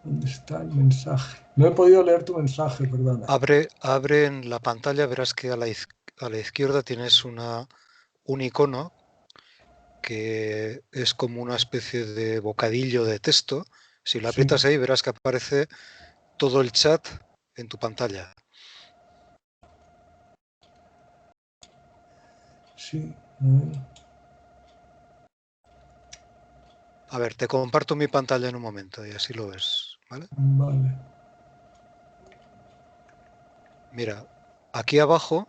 ¿Dónde está el mensaje? No he podido leer tu mensaje, perdona. Abre en la pantalla, verás que a la izquierda tienes un icono que es como una especie de bocadillo de texto. Si lo aprietas ahí, verás que aparece todo el chat en tu pantalla. Sí. A ver, te comparto mi pantalla en un momento y así lo ves, ¿vale? Vale. Mira, aquí abajo,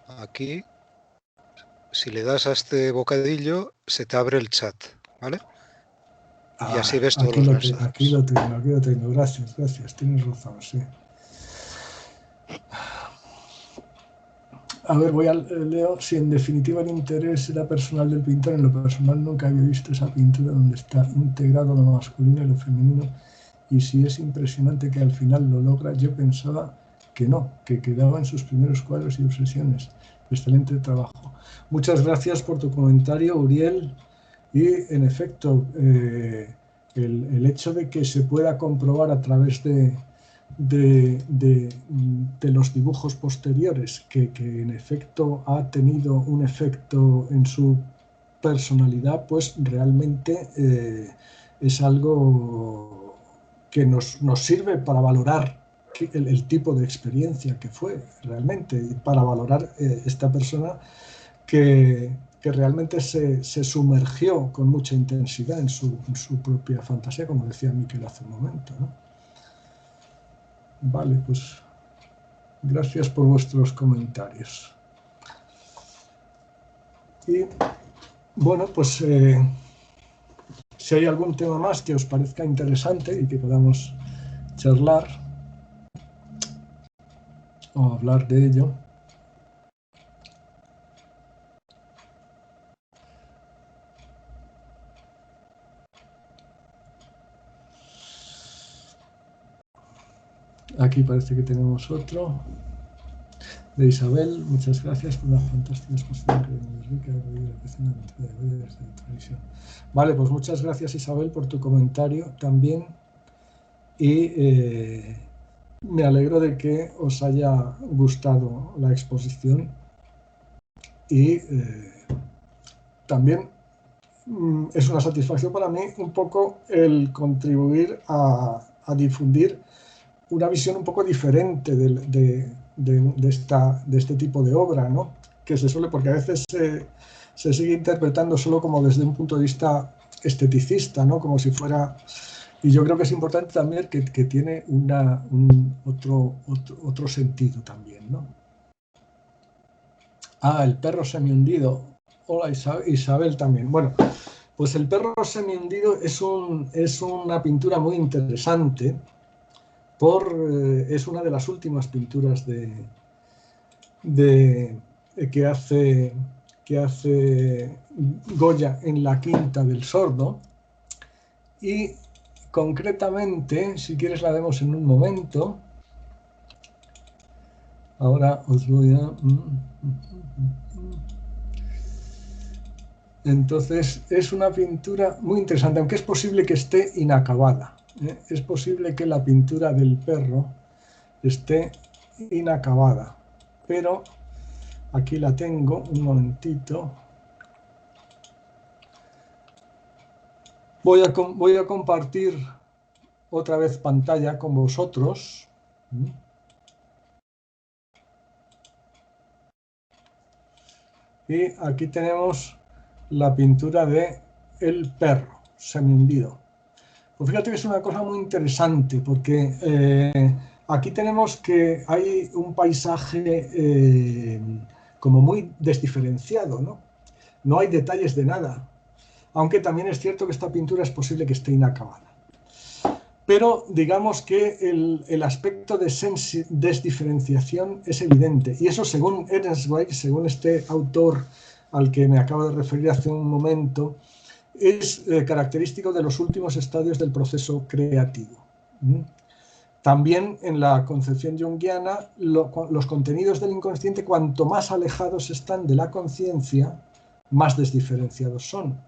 aquí, si le das a este bocadillo, se te abre el chat, ¿vale? Y así ves todos los mensajes. Aquí lo tengo. Gracias. Tienes razón, sí. A ver, leo. Si en definitiva el interés era personal del pintor, en lo personal nunca había visto esa pintura donde está integrado lo masculino y lo femenino, y si es impresionante que al final lo logra. Yo pensaba que no, que quedaba en sus primeros cuadros y obsesiones. Excelente trabajo. Muchas gracias por tu comentario, Uriel. Y, en efecto, el hecho de que se pueda comprobar a través de los dibujos posteriores que en efecto ha tenido un efecto en su personalidad, pues realmente es algo que nos sirve para valorar el tipo de experiencia que fue realmente, y para valorar esta persona que realmente se sumergió con mucha intensidad en su propia fantasía, como decía Miquel hace un momento, ¿no? Vale, pues gracias por vuestros comentarios. Y bueno, pues si hay algún tema más que os parezca interesante y que podamos charlar o hablar de ello. Aquí parece que tenemos otro. De Isabel, muchas gracias por la fantástica exposición que nos rica de televisión. Vale, pues muchas gracias, Isabel, por tu comentario también. Y me alegro de que os haya gustado la exposición. Y también es una satisfacción para mí un poco el contribuir a difundir una visión un poco diferente de este tipo de obra, ¿no? Que se suele, porque a veces se sigue interpretando solo como desde un punto de vista esteticista, ¿no? Como si fuera... Y yo creo que es importante también que tiene otro sentido también, ¿no? Ah, el perro semihundido. Hola, Isabel también. Bueno, pues el perro semihundido es una pintura muy interesante. Es una de las últimas pinturas que hace Goya en la Quinta del Sordo, y concretamente, si quieres la vemos en un momento. Ahora os voy a... Entonces es una pintura muy interesante, aunque es posible que esté inacabada. Es posible que la pintura del perro esté inacabada, pero aquí la tengo, un momentito. Voy a compartir otra vez pantalla con vosotros. Y aquí tenemos la pintura de el perro semihundido. Pues fíjate que es una cosa muy interesante, porque aquí tenemos que hay un paisaje como muy desdiferenciado, ¿no? No hay detalles de nada, aunque también es cierto que esta pintura es posible que esté inacabada. Pero digamos que el aspecto de desdiferenciación es evidente, y eso según Ernest Zweig, según este autor al que me acabo de referir hace un momento, es característico de los últimos estadios del proceso creativo. También en la concepción junguiana, los contenidos del inconsciente, cuanto más alejados están de la conciencia, más desdiferenciados son.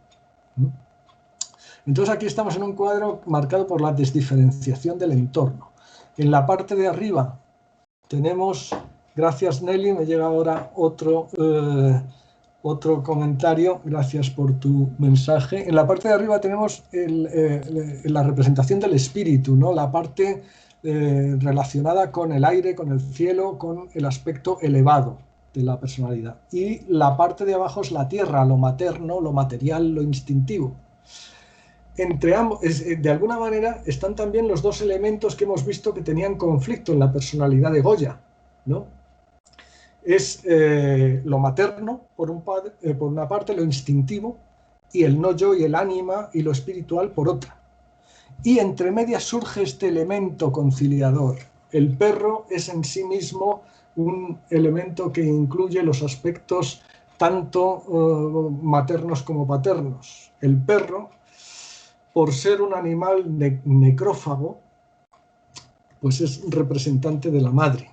Entonces aquí estamos en un cuadro marcado por la desdiferenciación del entorno. En la parte de arriba tenemos, gracias Nelly, me llega ahora otro comentario, gracias por tu mensaje. En la parte de arriba tenemos la representación del espíritu, ¿no? La parte relacionada con el aire, con el cielo, con el aspecto elevado de la personalidad. Y la parte de abajo es la tierra, lo materno, lo material, lo instintivo. Entre ambos, de alguna manera, están también los dos elementos que hemos visto que tenían conflicto en la personalidad de Goya, ¿no? Es lo materno, por una parte, lo instintivo, y el no yo y el ánima y lo espiritual por otra. Y entre medias surge este elemento conciliador. El perro es en sí mismo un elemento que incluye los aspectos tanto maternos como paternos. El perro, por ser un animal necrófago, pues es representante de la madre,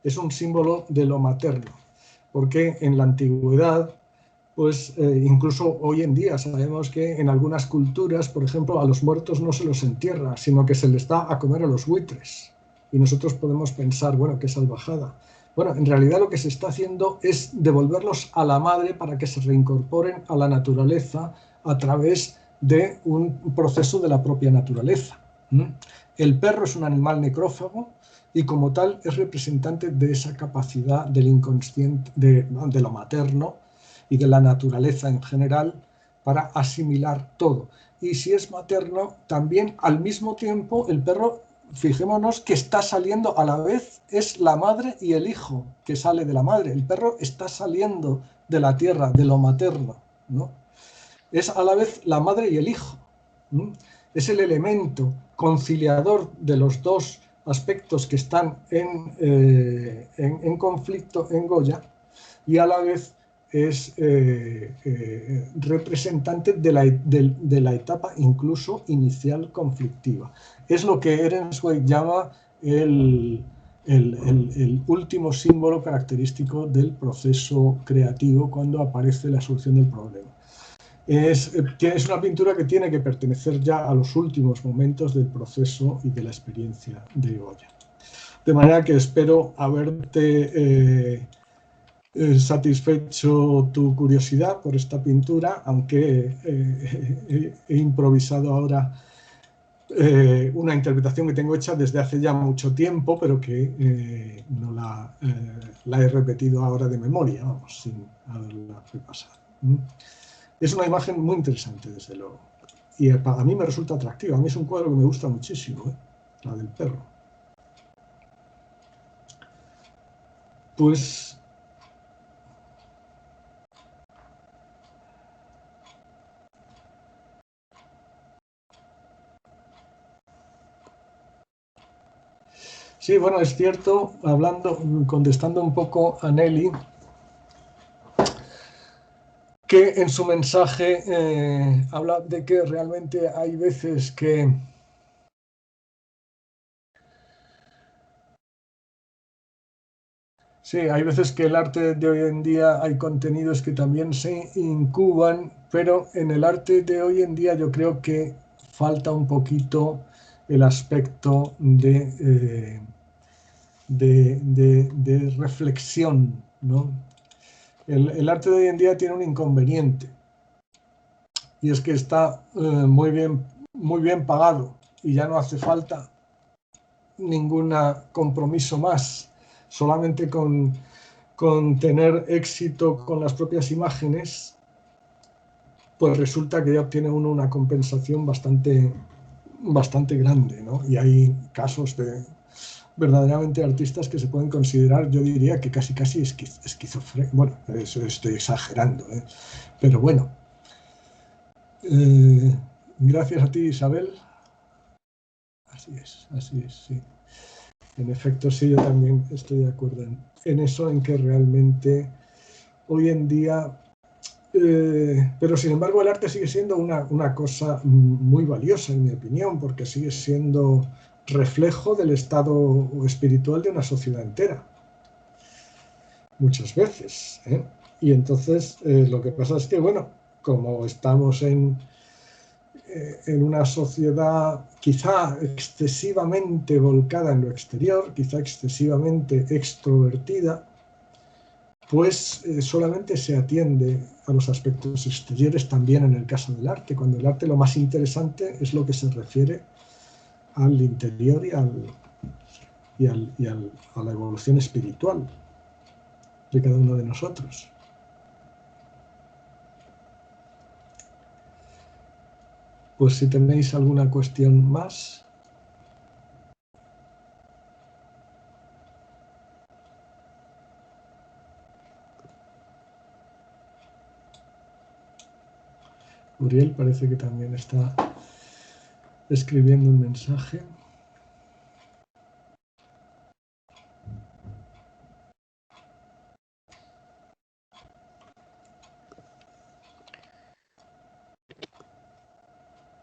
Es un símbolo de lo materno, porque en la antigüedad, pues incluso hoy en día sabemos que en algunas culturas, por ejemplo, a los muertos no se los entierra, sino que se les da a comer a los buitres. Y nosotros podemos pensar, bueno, qué salvajada. Bueno, en realidad lo que se está haciendo es devolverlos a la madre para que se reincorporen a la naturaleza a través de un proceso de la propia naturaleza. El perro es un animal necrófago y como tal es representante de esa capacidad del inconsciente, de lo materno y de la naturaleza en general para asimilar todo. Y si es materno, también al mismo tiempo el perro, fijémonos que está saliendo a la vez, es la madre y el hijo que sale de la madre. El perro está saliendo de la tierra, de lo materno, ¿no? Es a la vez la madre y el hijo. Es el elemento conciliador de los dos aspectos que están en conflicto en Goya, y a la vez es representante de la etapa incluso inicial conflictiva. Es lo que Ehrenswey llama el último símbolo característico del proceso creativo cuando aparece la solución del problema. Es una pintura que tiene que pertenecer ya a los últimos momentos del proceso y de la experiencia de Goya. De manera que espero haberte satisfecho tu curiosidad por esta pintura, aunque he improvisado ahora una interpretación que tengo hecha desde hace ya mucho tiempo, pero que no la he repetido ahora de memoria, vamos, sin haberla repasado. Es una imagen muy interesante, desde luego. Y a mí me resulta atractiva. A mí es un cuadro que me gusta muchísimo, la del perro. Pues sí, bueno, es cierto, contestando un poco a Nelly, que en su mensaje habla de que realmente hay veces que sí, hay veces que el arte de hoy en día hay contenidos que también se incuban, pero en el arte de hoy en día yo creo que falta un poquito el aspecto de reflexión, ¿no? El arte de hoy en día tiene un inconveniente, y es que está muy bien pagado y ya no hace falta ningún compromiso más, solamente con tener éxito con las propias imágenes, pues resulta que ya obtiene uno una compensación bastante grande, ¿no? Y hay casos de verdaderamente artistas que se pueden considerar, yo diría que casi esquizofrénicos. Bueno, eso estoy exagerando, ¿eh? Pero bueno, gracias a ti, Isabel. Así es, sí. En efecto, sí, yo también estoy de acuerdo en eso, en que realmente hoy en día, pero sin embargo el arte sigue siendo una cosa muy valiosa, en mi opinión, porque sigue siendo reflejo del estado espiritual de una sociedad entera, muchas veces, ¿eh? Y entonces lo que pasa es que, bueno, como estamos en una sociedad quizá excesivamente volcada en lo exterior, quizá excesivamente extrovertida, pues solamente se atiende a los aspectos exteriores también en el caso del arte, cuando el arte lo más interesante es lo que se refiere al interior a la evolución espiritual de cada uno de nosotros. Pues si tenéis alguna cuestión más. Uriel parece que también está escribiendo un mensaje.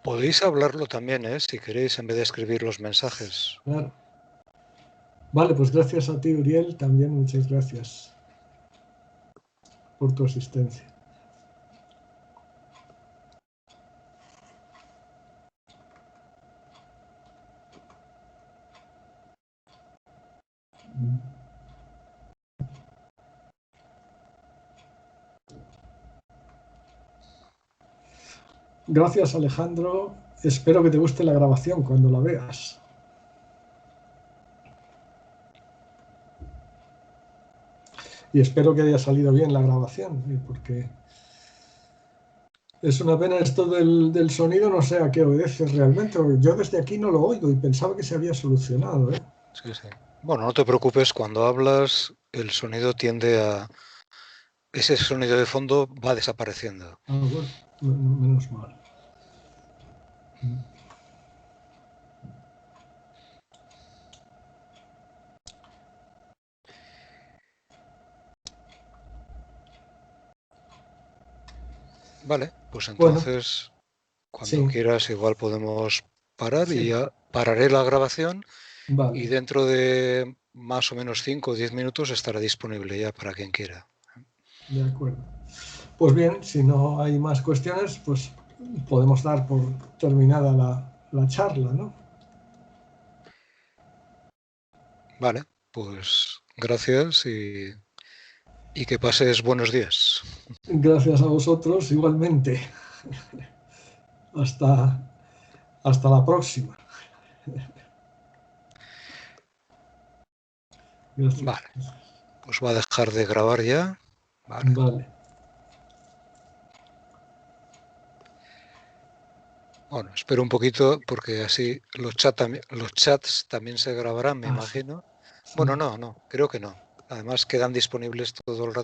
Podéis hablarlo también, si queréis, en vez de escribir los mensajes. Claro. Vale, pues gracias a ti, Uriel, también muchas gracias por tu asistencia. Gracias, Alejandro. Espero que te guste la grabación cuando la veas. Y espero que haya salido bien la grabación, porque es una pena esto del sonido, no sé a qué obedece realmente. Yo desde aquí no lo oigo y pensaba que se había solucionado, ¿eh? Sí, sí. Bueno, no te preocupes, cuando hablas el sonido tiende a... Ese sonido de fondo va desapareciendo. Ah, bueno, menos mal. Vale, pues Bueno, entonces, cuando sí, quieras, igual podemos parar y sí, ya pararé la grabación y vale, dentro de más o menos 5 o 10 minutos estará disponible ya para quien quiera. de acuerdo. Pues bien, si no hay más cuestiones, pues podemos dar por terminada la charla, ¿no? Vale, pues gracias y que pases buenos días. Gracias a vosotros igualmente. Hasta, hasta la próxima. Gracias. Vale, pues va a dejar de grabar ya. Vale. Vale. Bueno, espero un poquito porque así los chats también se grabarán, me Ah, sí, imagino. sí. Bueno, no, creo que no. Además quedan disponibles todo el rato.